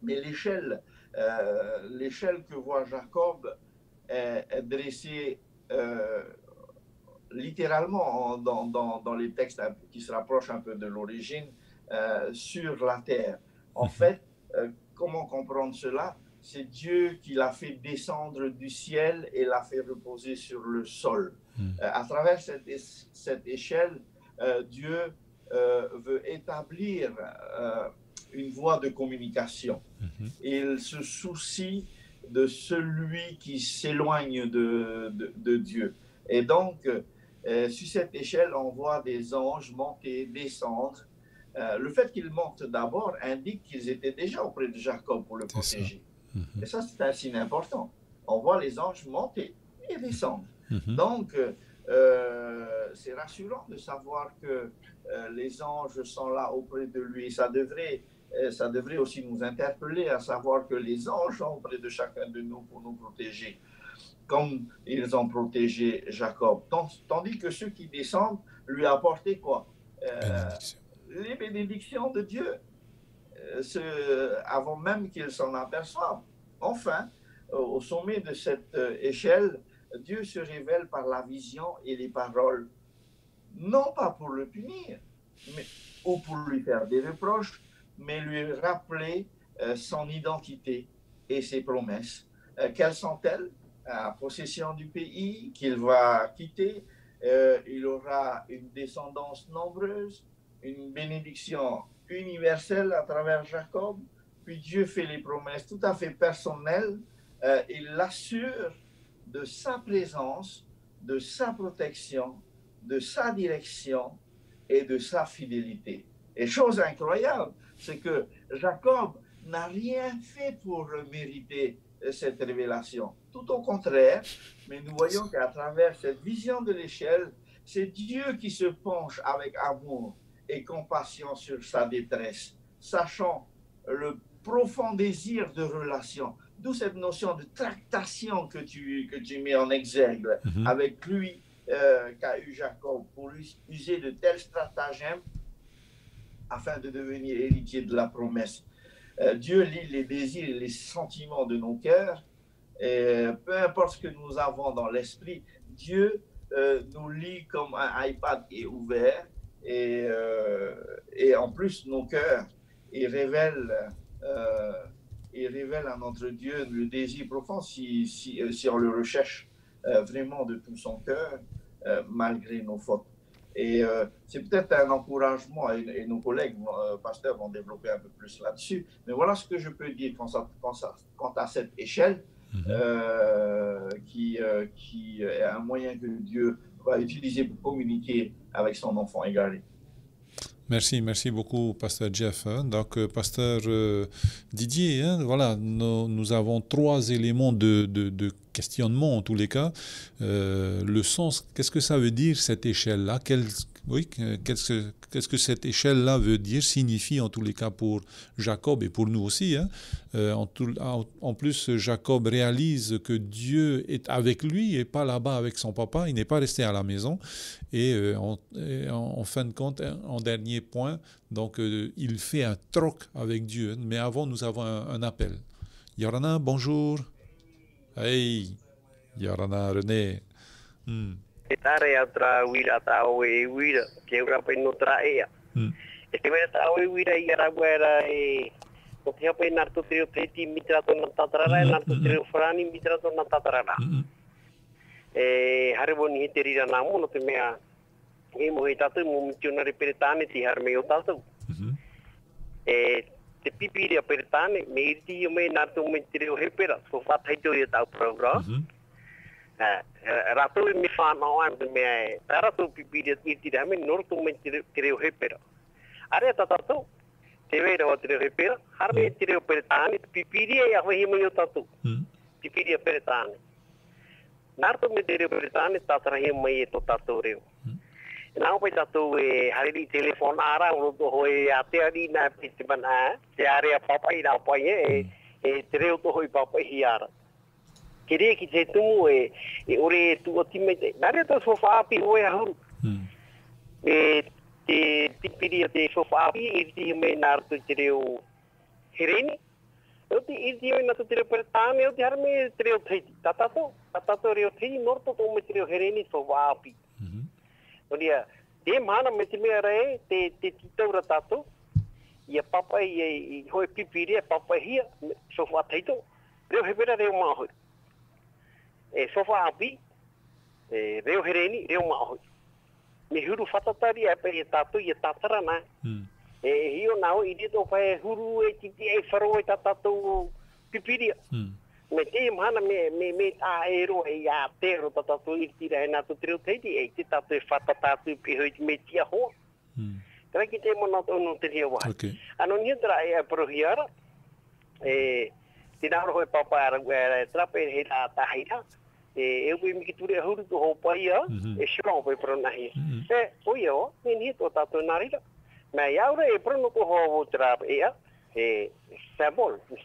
Mais l'échelle que voit Jacob est dressée littéralement dans les textes qui se rapprochent un peu de l'origine, sur la terre. En fait, comment comprendre cela? C'est Dieu qui l'a fait descendre du ciel et l'a fait reposer sur le sol. À travers cette échelle, Dieu veut établir une voie de communication. Il se soucie de celui qui s'éloigne de Dieu. Et donc, sur cette échelle, on voit des anges monter, descendre. Le fait qu'ils montent d'abord indique qu'ils étaient déjà auprès de Jacob pour le protéger. Et ça, c'est un signe important. On voit les anges monter et descendre. Donc, c'est rassurant de savoir que les anges sont là auprès de lui. Ça devrait aussi nous interpeller à savoir que les anges sont auprès de chacun de nous pour nous protéger, comme ils ont protégé Jacob. Tandis que ceux qui descendent lui apportaient quoi? Les bénédictions de Dieu, avant même qu'ils s'en aperçoivent. Enfin, au sommet de cette échelle, Dieu se révèle par la vision et les paroles, non pas pour le punir, ou pour lui faire des reproches, mais lui rappeler son identité et ses promesses. Quelles sont-elles? La possession du pays qu'il va quitter, il aura une descendance nombreuse, une bénédiction universelle à travers Jacob, puis Dieu fait les promesses tout à fait personnelles, il l'assure de sa présence, de sa protection, de sa direction et de sa fidélité. Et chose incroyable, c'est que Jacob n'a rien fait pour mériter cette révélation. Tout au contraire, mais nous voyons qu'à travers cette vision de l'échelle, c'est Dieu qui se penche avec amour et compassion sur sa détresse, sachant le profond désir de relation. D'où cette notion de tractation que tu mets en exergue avec lui qu'a eu Jacob pour user de tels stratagèmes afin de devenir héritier de la promesse. Dieu lit les désirs et les sentiments de nos cœurs, et peu importe ce que nous avons dans l'esprit, Dieu nous lit comme un iPad est ouvert, et en plus nos cœurs, il révèle à notre Dieu le désir profond si on le recherche vraiment de tout son cœur, malgré nos fautes. Et c'est peut-être un encouragement, et nos collègues pasteurs vont développer un peu plus là-dessus, mais voilà ce que je peux dire quant à cette échelle qui est un moyen que Dieu va utiliser pour communiquer avec son enfant égaré. Merci beaucoup, Pasteur Jeff. Donc, Pasteur Didier, voilà, nous avons 3 éléments de questionnement en tous les cas. Le sens, qu'est-ce que ça veut dire cette échelle-là? Qu'est-ce que cette échelle-là veut dire, signifie en tous les cas pour Jacob et pour nous aussi. En plus, Jacob réalise que Dieu est avec lui et pas là-bas avec son papa. Il n'est pas resté à la maison. Et en fin de compte, en dernier point, donc il fait un troc avec Dieu. Mais avant, nous avons un appel. Yorana, bonjour. Hey, Yorana, René. Tare atra wira ta oe wira ke ora pe no traea e te vera ta oe wira i ara wera e o te hape narto trio preti mitra to na tatarara narto trio frani mitra to na tatarara e hariboni hiterira na mo no te mea e mo e tatu mo misionari peretane ti har me o tatu e te pipiria peretane me irti me narto me trio hepera so fataito e tau program Ratu mi whanau an me ratu pipiria iti dame nortu me tireo hepera. Are tatu te vera o tireo hepera, harme tireo peretane pipiria ya ho himo yo tatu. Pipiria peretane. Nartu me tireo peretane tatara himo e to tatu reo. Nau pe tatu e hariri telefon ara o to hoi ate ari na pitibana te are papa ira pa e tireo to hoi papa hiara. Kere ki te tumu e ore tu o timete. Nare to sofa api hoe ahuru. E te tipiria te sofa api irti me nartu te reo hereni. O te irti me natu te reo peretane o te harme te reo teiti. Tatato reo teiti norto to me te reo hereni sofa api. O ria, te mana me te mea rei te titaura tato. Ia papa i hoe pipiria papa hia sofa teito. Reo hepera reo mahoi. E sofa api, reo hereni, reo mahoi. me huru whatatari e pe e tātou i e tātarana. E hio nao i dito whae huru e titi e wharo e tātou pipiria. Me te mana me tā e roa e a te ro tātou i tira e nātou treo teiti e te tātou e whatatātou i hoi me tia hoa. Kara ki te mona tonu te ria wahi. Ano nia tera e a prohiara, te nāro hoi papara e trape he tā tahira, e ui miki ture huru tu hou paia, e shirong pai pronahi. E oi o, me ni to tātou nārira. Me iaura e prono ko hou trape ea,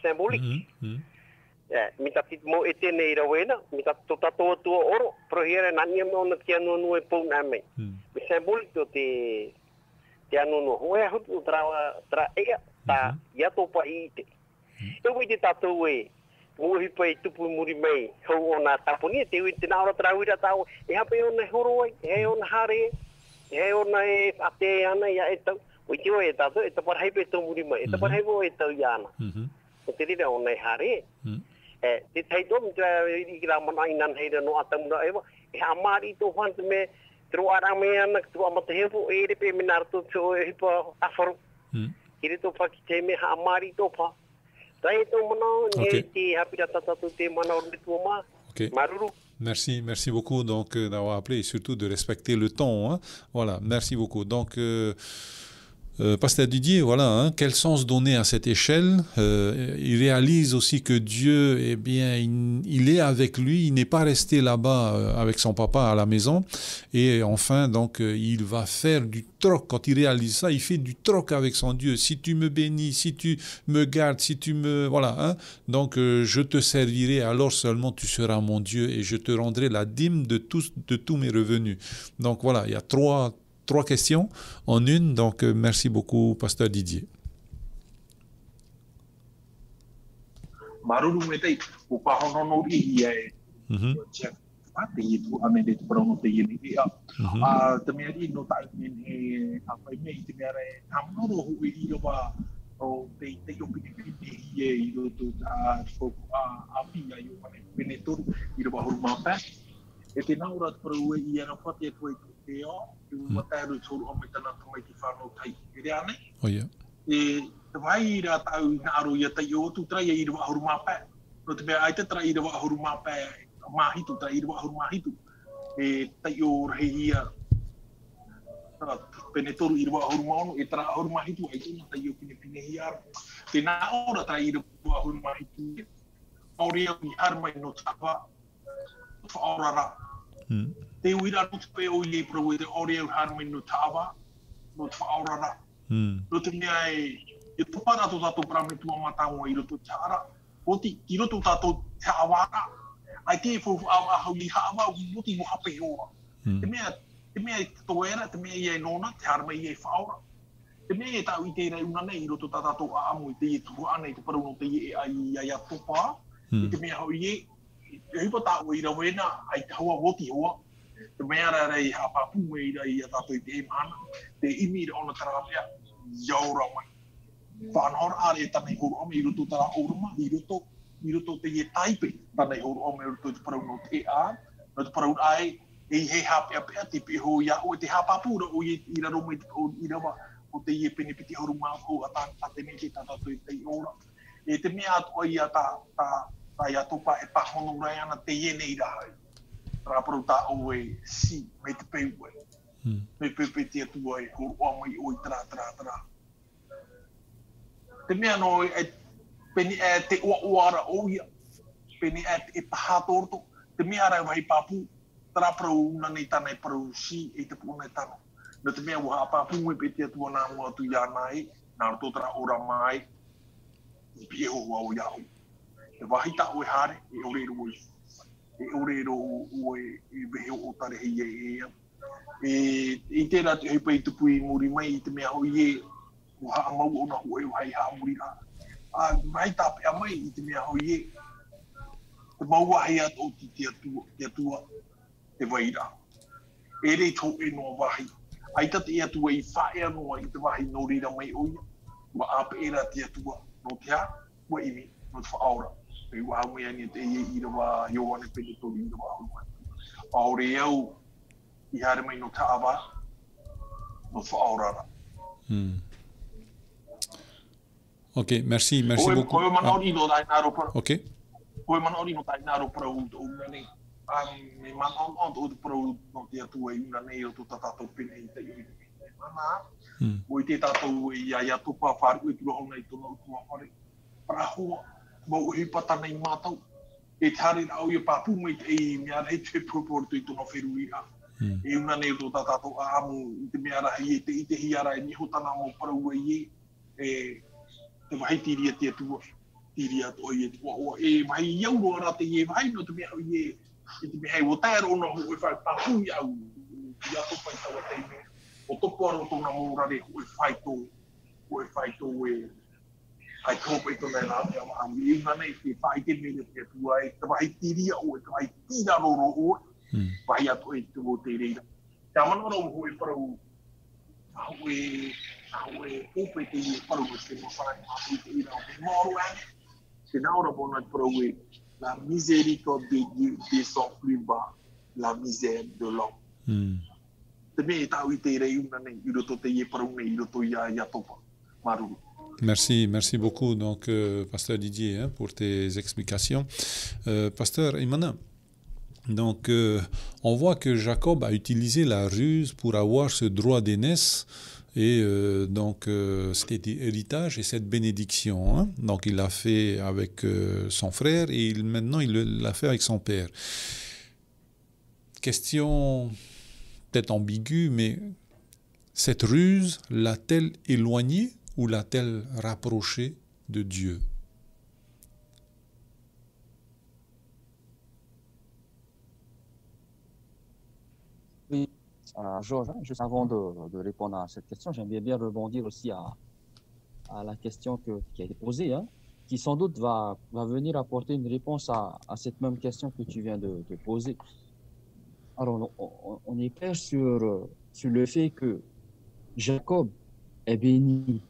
symbolic. Mi tati mo e tēnei rawena, mi tati to tātou atua oro, prohiara nania mo na tia nonu e pou nā mei. Mi symbolic to te anu hoe hutu tra ea ta ia topa i te. E ui te tātou e muhi pai tupu muri mei hau o nā taponi, te ui te naora trauira tau e hape o na horoi, e o na hare, e o na e ate ana ia e tau. Ui te o e tātou, e tapar haipe tau muri mei, e tapar haipe o e tau iana. O te rira o na e hare. Te taito, mi te iri ki rā mana inan heira no atamura ewa, e hamari tō whantu me Tro arang me anak tu amata hepo e repe minarto to hipa afaro. Kiri to pa ki me ha mari to pa. Tai to mana ni ti hapira tata to te mana or bitu ma. Maruru. Merci beaucoup donc d'avoir appelé et surtout de respecter le temps. Hein. Voilà, merci beaucoup. Donc Pasteur Didier, voilà, quel sens donner à cette échelle. Il réalise aussi que Dieu, eh bien, il est avec lui, il n'est pas resté là-bas avec son papa à la maison. Et enfin, donc, il va faire du troc. Quand il réalise ça, il fait du troc avec son Dieu. Si tu me bénis, si tu me gardes, si tu me... Voilà, hein, donc je te servirai, alors seulement tu seras mon Dieu et je te rendrai la dîme de tous mes revenus. Donc voilà, il y a trois questions en une, donc merci beaucoup, Pasteur Didier. Maruru me tei, o pahono i e te i tu ame te prono te i ni a te mea ri no tai me a pai me te mea re amoro hu i roba o te o pini i ro tu a foku a pia i o pane venetoru i roba hurma pa e te naura te pro i ana fati e tu te o mataru tōru o me tana tamai te whanau tai e rea nei. Oh, yeah. E te vai ra tau na aro ia tai o tu trai i rewa ahuru mapē. No te mea ai te trai i rewa ahuru mapē mahitu, trai i rewa ahuru mahitu. E tai o rehia pene toru i rewa ahuru maono, e tara ahuru mahitu ai tōna tai o pine hiara. Te nā ora trai i rewa ahuru mahitu. Aurea i harmai no tawa, whaorara. Te uira no te peo i e pro e te oreo harmai no tawa, no te whaorara. No te mea e tupara to tato prame tua matango i roto te ara. Oti, ki roto tato te awara. Ai te e fofu hau i hawa, moti mo hape hoa. Te mea to era, te mea i e nona, te harmai i e whaora. Te mea e tau i te rei una nei i roto tato a amu i te e tuhu ana i te parau no te e ai a topa. I te mea hau i e, e hipa tāua i rawena, ai te haua woti hoa. Te mea rei hapapu e i a tato i te e mana. Te imi i ona tarapea, iaura mai. Whanhora are e tanei horo ome i roto tara oruma, i roto te e taipe, tanei horo ome i roto te parau no te a. No te parau ai, e he hapea pea te peho ia o te hapapura o i raroma i rawa o te e penepiti horuma o a te meke tatato i te ora. E te mea atu ai a ta ia topa e pahono rai ana te e nei rahai. Raparau tā o e si, me te peue. Me pepe te atua e horo amai o i tra. Te mea no e peni e te uara o ia. Peni e pahatorto. Te mea rai wahi papu. Raparau nanei tanei parau si e te puna e tano. No te mea waha papu e pete atua nā mua atu ia nai. Nā roto tara ora mai. I pie hoa o iau. E wahi ta o e hare e orero o i. E orero o e vehe o tare hei e ea. E tērā te hei pai tupu i muri mai i te mea hoi e o haa mau o na hoe o hei haa muri rā. Vai tāpe a mai i te mea hoi e. Te maua hei ato o te atua te waira. E rei tō e noa wahi. Aita te atua i whae anoa i te wahi no rira mai oia. Wa ape era te atua no te ha, wa imi no te whaora. Pei wa hau mea ni te e i rawa Ioane Penetori i rawa hau mai. Aore au i hare mai no te awa, no whaorara. Ok, merci beaucoup. Koe mana ori no dai naro para. Ok. Koe mana ori no dai naro para o nani. Me mana o pro no te atu e una nei o to tatato pene i te i mana. O te tato ia to pa faru i tro ona i to no to fare. Para ho mo hi pata nei matau. E tari au ia papu mai e mea rei te proporto i to no feruira. E una nei to tatato amu te mea rahi i te hiara e niho tana mo para ue e te vai tiria te tua. Tiria to i e vai iau ora te e vai no te mea i e te mea o tēro no ho e whai papu i au. Ia to pai tawa te me. O topo aro tōna mōrare ho e whai tō e ai tōpa i tōna e nā mea mahamu. I ngana i te whai te mea te tua e te vai tiria o e te vai tira roro o e. Vai ato e te o te reira. Te amanora o ho e parau au e ope te i e parau e te mawhai mahu i te ira o te moro ane. Te naora bona parau e la miséricorde de Dieu descend plus bas la misère de l'homme. Te mea tau i te rei una nei, i roto te ie parau nei, i roto ia topa. Maruru. Merci beaucoup, donc, Pasteur Didier, pour tes explications. Pasteur Imana, donc, on voit que Jacob a utilisé la ruse pour avoir ce droit d'aînesse et donc cet héritage et cette bénédiction. Hein? Donc, il l'a fait avec son frère et maintenant il l'a fait avec son père. Question peut-être ambiguë, mais cette ruse l'a-t-elle éloigné ou l'a-t-elle rapproché de Dieu? Oui, Georges, juste avant de répondre à cette question, j'aimerais bien rebondir aussi à la question qui a été posée, hein, qui sans doute va venir apporter une réponse à cette même question que tu viens de poser. Alors, on est clair sur le fait que Jacob est béni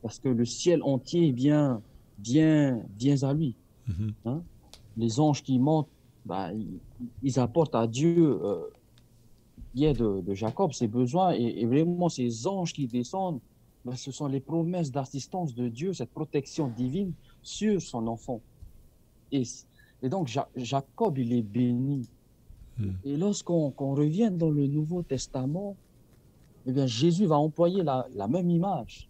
parce que le ciel entier vient à lui. Hein? Les anges qui montent, ils apportent à Dieu de Jacob ses besoins et vraiment ces anges qui descendent, ce sont les promesses d'assistance de Dieu, cette protection divine sur son enfant. Et donc Jacob, il est béni. Et lorsqu'on revient dans le Nouveau Testament, eh bien, Jésus va employer la même image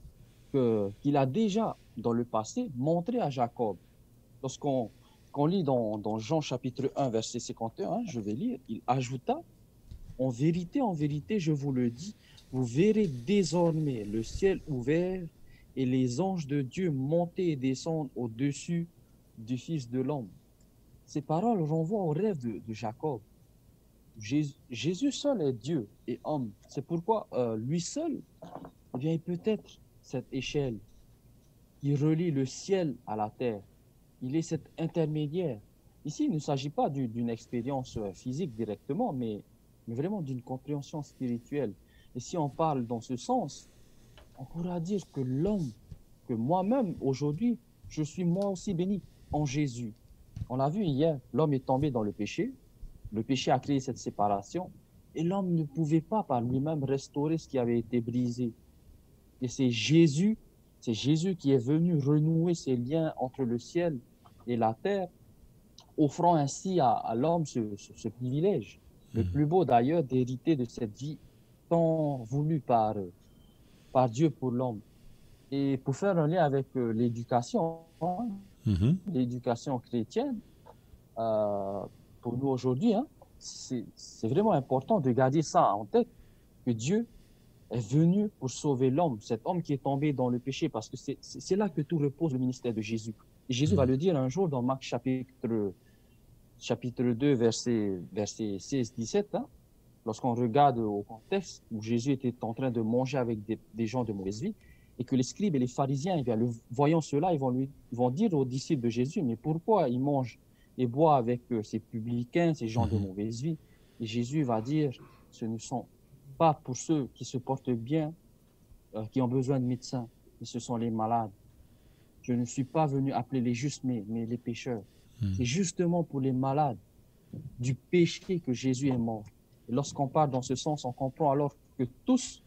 qu'il a déjà, dans le passé, montré à Jacob. Lorsqu'on lit dans Jean chapitre 1, verset 51, hein, je vais lire, il ajouta, en vérité, je vous le dis, vous verrez désormais le ciel ouvert et les anges de Dieu monter et descendre au-dessus du Fils de l'homme. Ces paroles renvoient au rêve de Jacob. Jésus seul est Dieu et homme. C'est pourquoi lui seul, eh bien, il peut être cette échelle qui relie le ciel à la terre. Il est cet intermédiaire. Ici, il ne s'agit pas d'une expérience physique directement, mais vraiment d'une compréhension spirituelle. Et si on parle dans ce sens, on pourra dire que l'homme, que moi-même, aujourd'hui, je suis moi aussi béni en Jésus. On l'a vu hier, l'homme est tombé dans le péché. Le péché a créé cette séparation et l'homme ne pouvait pas par lui-même restaurer ce qui avait été brisé. Et c'est Jésus qui est venu renouer ces liens entre le ciel et la terre, offrant ainsi à l'homme ce privilège, le plus beau d'ailleurs, d'hériter de cette vie tant voulue par Dieu pour l'homme. Et pour faire un lien avec l'éducation, hein, l'éducation chrétienne, pour nous aujourd'hui, hein, c'est vraiment important de garder ça en tête, que Dieu est venu pour sauver l'homme, cet homme qui est tombé dans le péché, parce que c'est là que tout repose le ministère de Jésus. Et Jésus va le dire un jour dans Marc chapitre 2, verset 16-17, hein, lorsqu'on regarde au contexte où Jésus était en train de manger avec des gens de mauvaise vie, et que les scribes et les pharisiens, eh bien, voyant cela, ils vont dire aux disciples de Jésus, mais pourquoi ils mangent et boivent avec ces publicains, ces gens de mauvaise vie? Et Jésus va dire, ce ne sont pas pour ceux qui se portent bien, qui ont besoin de médecins, mais ce sont les malades. Je ne suis pas venu appeler les justes, mais les pécheurs. C'est justement pour les malades du péché que Jésus est mort. Et lorsqu'on parle dans ce sens, on comprend alors que tous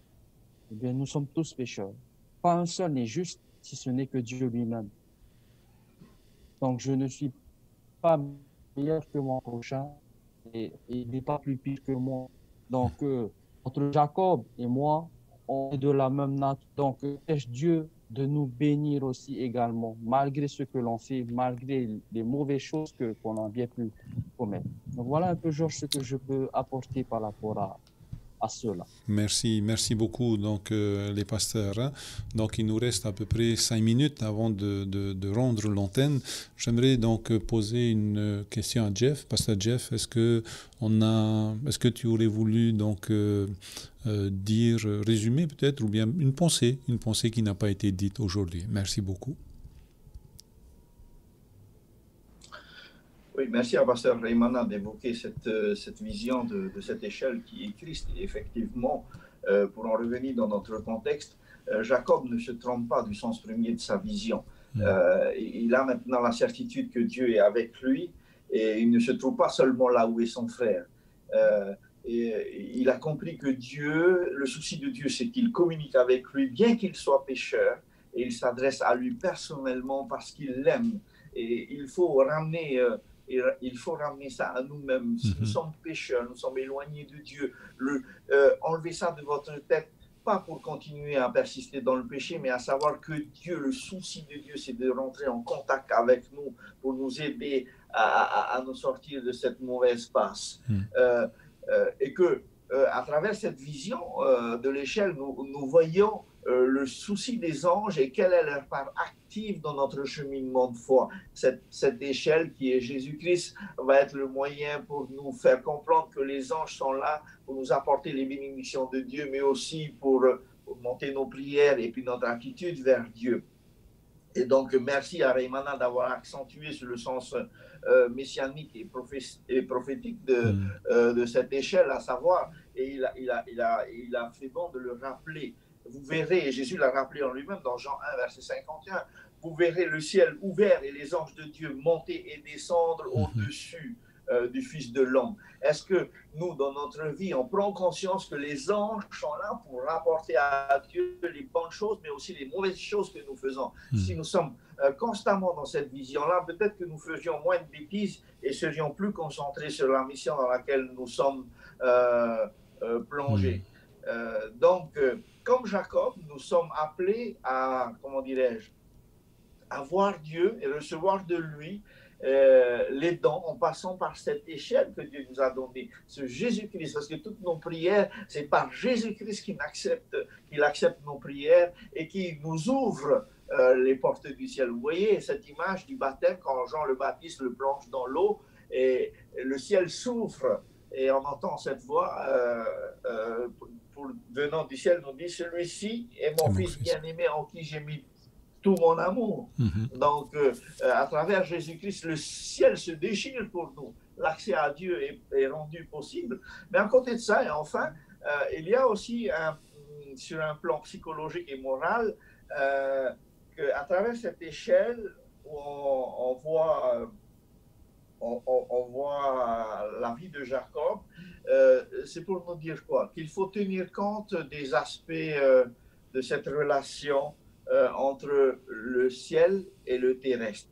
eh bien, nous sommes tous pécheurs. Pas un seul n'est juste, si ce n'est que Dieu lui-même. Donc, je ne suis pas meilleur que mon prochain et il n'est pas plus pire que moi. Donc, entre Jacob et moi, on est de la même nature. Donc, est-ce Dieu de nous bénir aussi également, malgré ce que l'on fait, malgré les mauvaises choses qu'on a bien pu commettre. Donc, voilà un peu, Georges, ce que je peux apporter par rapport à cela. Merci beaucoup donc les pasteurs. Hein. Donc il nous reste à peu près 5 minutes avant de rendre l'antenne. J'aimerais donc poser une question à Jeff. Pasteur Jeff, est-ce que tu aurais voulu donc résumer peut-être, ou bien une pensée qui n'a pas été dite aujourd'hui. Merci beaucoup. Oui, merci à Pasteur Raymana d'évoquer cette vision de cette échelle qui est Christ. Et effectivement, pour en revenir dans notre contexte, Jacob ne se trompe pas du sens premier de sa vision. Il a maintenant la certitude que Dieu est avec lui et il ne se trouve pas seulement là où est son frère. Et il a compris que Dieu, le souci de Dieu, c'est qu'il communique avec lui, bien qu'il soit pécheur, et il s'adresse à lui personnellement parce qu'il l'aime. Et il faut ramener ça à nous-mêmes. Si nous sommes pécheurs, nous sommes éloignés de Dieu. Enlevez ça de votre tête, pas pour continuer à persister dans le péché, mais à savoir que Dieu, le souci de Dieu, c'est de rentrer en contact avec nous pour nous aider à nous sortir de cette mauvaise passe. Et que à travers cette vision de l'échelle, nous voyons le souci des anges et quelle est leur part active dans notre cheminement de foi. Cette échelle qui est Jésus-Christ va être le moyen pour nous faire comprendre que les anges sont là pour nous apporter les bénédictions de Dieu, mais aussi pour monter nos prières et puis notre attitude vers Dieu. Et donc, merci à Raymana d'avoir accentué sur le sens messianique et prophétique de cette échelle, à savoir, et il a fait bon de le rappeler. Vous verrez, et Jésus l'a rappelé en lui-même dans Jean 1, verset 51, vous verrez le ciel ouvert et les anges de Dieu monter et descendre au-dessus du Fils de l'homme. Est-ce que nous, dans notre vie, on prend conscience que les anges sont là pour rapporter à Dieu les bonnes choses, mais aussi les mauvaises choses que nous faisons? Si nous sommes constamment dans cette vision-là, peut-être que nous faisions moins de bêtises et serions plus concentrés sur la mission dans laquelle nous sommes plongés. Donc, comme Jacob, nous sommes appelés à, à voir Dieu et recevoir de lui les dons en passant par cette échelle que Dieu nous a donnée, ce Jésus-Christ, parce que toutes nos prières, c'est par Jésus-Christ qu'il accepte nos prières et qui nous ouvre les portes du ciel. Vous voyez cette image du baptême quand Jean le Baptiste le plonge dans l'eau et le ciel s'ouvre et on entend cette voix venant du ciel nous dit: celui-ci est mon fils bien-aimé en qui j'ai mis tout mon amour. Donc, à travers Jésus-Christ, le ciel se déchire pour nous. L'accès à Dieu est rendu possible. Mais à côté de ça, et enfin, il y a aussi, sur un plan psychologique et moral, qu'à travers cette échelle, où on voit la vie de Jacob, c'est pour nous dire quoi? Qu'il faut tenir compte des aspects de cette relation entre le ciel et le terrestre.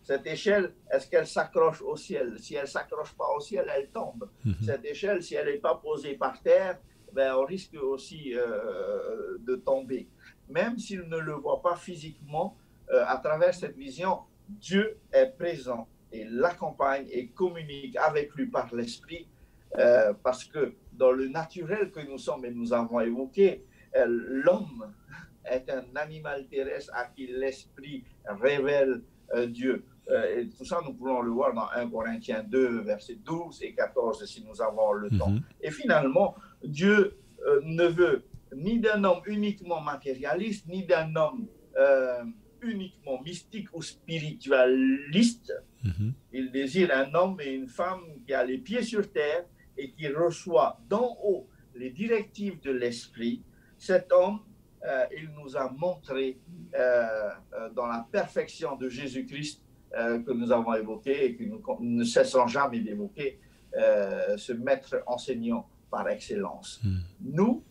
Cette échelle, est-ce qu'elle s'accroche au ciel? Si elle ne s'accroche pas au ciel, elle tombe. Cette échelle, si elle n'est pas posée par terre, ben, on risque aussi de tomber. Même s'il ne le voit pas physiquement, à travers cette vision, Dieu est présent et l'accompagne et communique avec lui par l'esprit, parce que dans le naturel que nous sommes, et nous avons évoqué, l'homme est un animal terrestre à qui l'esprit révèle Dieu. Et tout ça, nous pouvons le voir dans 1 Corinthiens 2, versets 12 et 14, si nous avons le temps. Et finalement, Dieu ne veut ni d'un homme uniquement matérialiste, ni d'un homme uniquement mystique ou spiritualiste. Il désire un homme et une femme qui a les pieds sur terre et qui reçoit d'en haut les directives de l'esprit. Cet homme, il nous a montré dans la perfection de Jésus-Christ que nous avons évoqué et que nous ne cessons jamais d'évoquer, ce maître enseignant par excellence. Nous,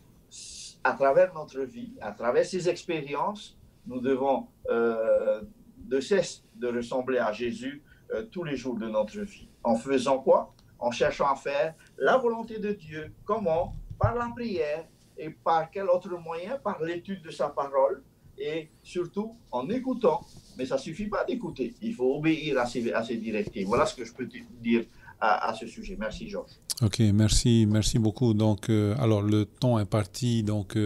à travers notre vie, à travers ces expériences, nous devons de cesse de ressembler à Jésus tous les jours de notre vie. En faisant quoi? En cherchant à faire la volonté de Dieu. Comment? Par la prière. Et par quel autre moyen? Par l'étude de sa parole et surtout en écoutant. Mais ça ne suffit pas d'écouter. Il faut obéir à ces directives. Voilà ce que je peux te dire à ce sujet. Merci, Georges. Ok, merci beaucoup. Donc, alors le temps imparti, donc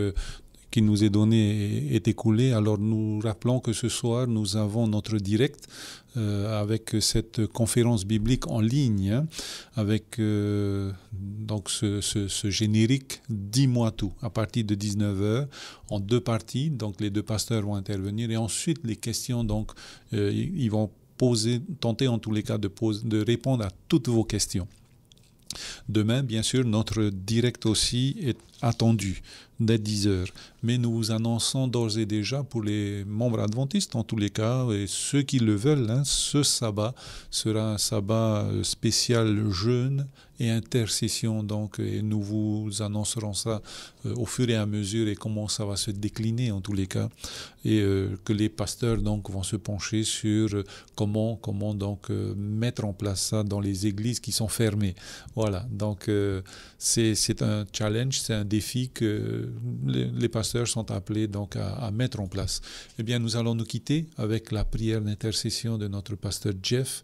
qui nous est donné est écoulé. Alors nous rappelons que ce soir nous avons notre direct avec cette conférence biblique en ligne, hein, avec donc ce générique Dis-moi tout à partir de 19h en 2 parties. Donc les 2 pasteurs vont intervenir et ensuite les questions. Donc ils vont tenter en tous les cas de répondre à toutes vos questions. Demain, bien sûr, notre direct aussi est attendu dès 10h. Mais nous vous annonçons d'ores et déjà pour les membres adventistes, en tous les cas, et ceux qui le veulent, hein, ce sabbat sera un sabbat spécial jeûne et intercession. Donc, et nous vous annoncerons ça au fur et à mesure et comment ça va se décliner en tous les cas. Et que les pasteurs donc vont se pencher sur comment donc mettre en place ça dans les églises qui sont fermées. Voilà, donc c'est un challenge, c'est un défi que les pasteurs sont appelés donc à mettre en place. Eh bien, nous allons nous quitter avec la prière d'intercession de notre pasteur Jeff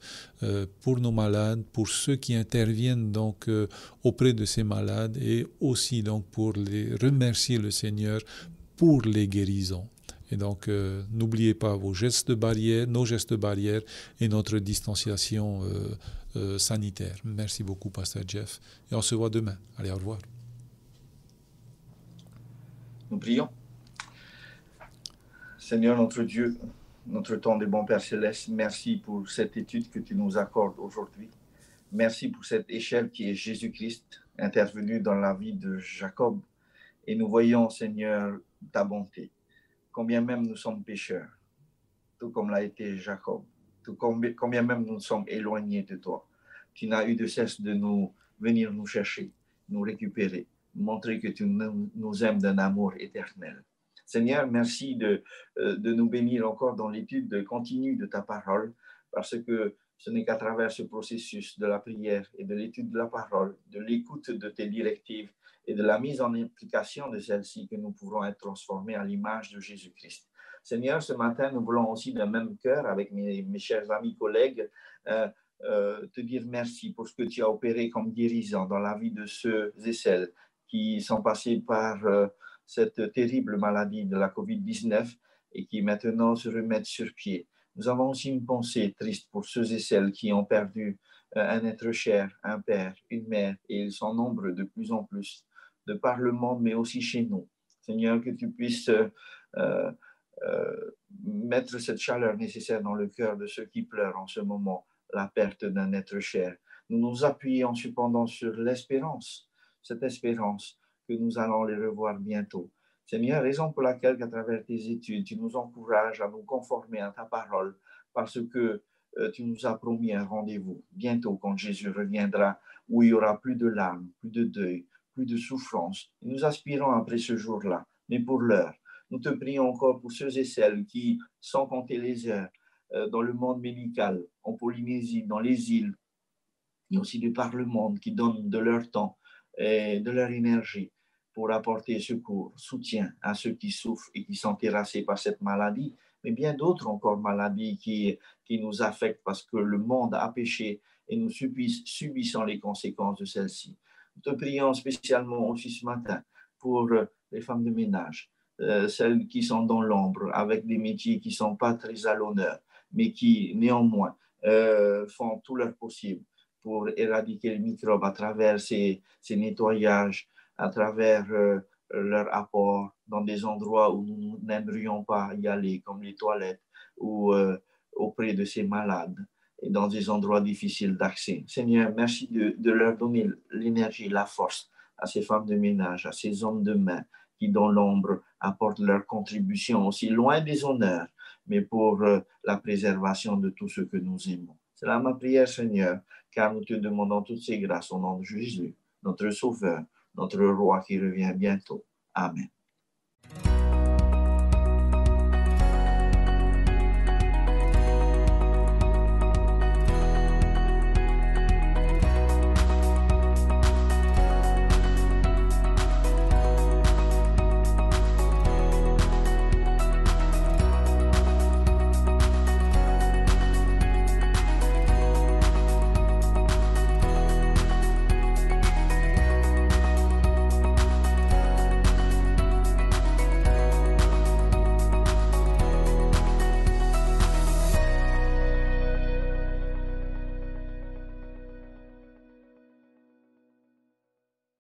pour nos malades, pour ceux qui interviennent donc auprès de ces malades et aussi donc pour les remercier le Seigneur pour les guérisons. Et donc, n'oubliez pas vos gestes barrières, nos gestes barrières et notre distanciation sanitaire. Merci beaucoup, Pasteur Jeff. Et on se voit demain. Allez, au revoir. Nous prions. Seigneur notre Dieu, notre temps de bon Père Céleste, merci pour cette étude que tu nous accordes aujourd'hui. Merci pour cette échelle qui est Jésus-Christ, intervenu dans la vie de Jacob. Et nous voyons, Seigneur, ta bonté. Combien même nous sommes pécheurs, tout comme l'a été Jacob, tout combien même nous sommes éloignés de toi. Tu n'as eu de cesse de venir nous chercher, nous récupérer, montrer que tu nous aimes d'un amour éternel. Seigneur, merci de nous bénir encore dans l'étude continue de ta parole, parce que ce n'est qu'à travers ce processus de la prière et de l'étude de la parole, de l'écoute de tes directives et de la mise en application de celles-ci que nous pourrons être transformés à l'image de Jésus-Christ. Seigneur, ce matin, nous voulons aussi d'un même cœur, avec mes chers amis collègues, te dire merci pour ce que tu as opéré comme guérissant dans la vie de ceux et celles qui sont passés par cette terrible maladie de la COVID-19 et qui maintenant se remettent sur pied. Nous avons aussi une pensée triste pour ceux et celles qui ont perdu un être cher, un père, une mère, et ils sont nombreux de plus en plus, de par le monde, mais aussi chez nous. Seigneur, que tu puisses mettre cette chaleur nécessaire dans le cœur de ceux qui pleurent en ce moment, la perte d'un être cher. Nous nous appuyons cependant sur l'espérance, cette espérance que nous allons les revoir bientôt. Seigneur, raison pour laquelle, à travers tes études, tu nous encourages à nous conformer à ta parole, parce que tu nous as promis un rendez-vous bientôt quand Jésus reviendra, où il n'y aura plus de larmes, plus de deuil, plus de souffrance. Et nous aspirons après ce jour-là, mais pour l'heure, nous te prions encore pour ceux et celles qui, sans compter les heures, dans le monde médical, en Polynésie, dans les îles, et aussi de par le monde, qui donnent de leur temps et de leur énergie pour apporter secours, soutien à ceux qui souffrent et qui sont terrassés par cette maladie, mais bien d'autres encore maladies qui nous affectent parce que le monde a péché et nous subissons les conséquences de celle-ci. Nous te prions spécialement aussi ce matin pour les femmes de ménage, celles qui sont dans l'ombre avec des métiers qui ne sont pas très à l'honneur, mais qui néanmoins font tout leur possible pour éradiquer les microbes à travers ces nettoyages, à travers leur apport dans des endroits où nous n'aimerions pas y aller, comme les toilettes ou auprès de ces malades et dans des endroits difficiles d'accès. Seigneur, merci de leur donner l'énergie, la force à ces femmes de ménage, à ces hommes de main qui, dans l'ombre, apportent leur contribution aussi loin des honneurs, mais pour la préservation de tout ce que nous aimons. C'est là ma prière, Seigneur, car nous te demandons toutes ces grâces au nom de Jésus, notre Sauveur, notre Roi qui revient bientôt. Amen.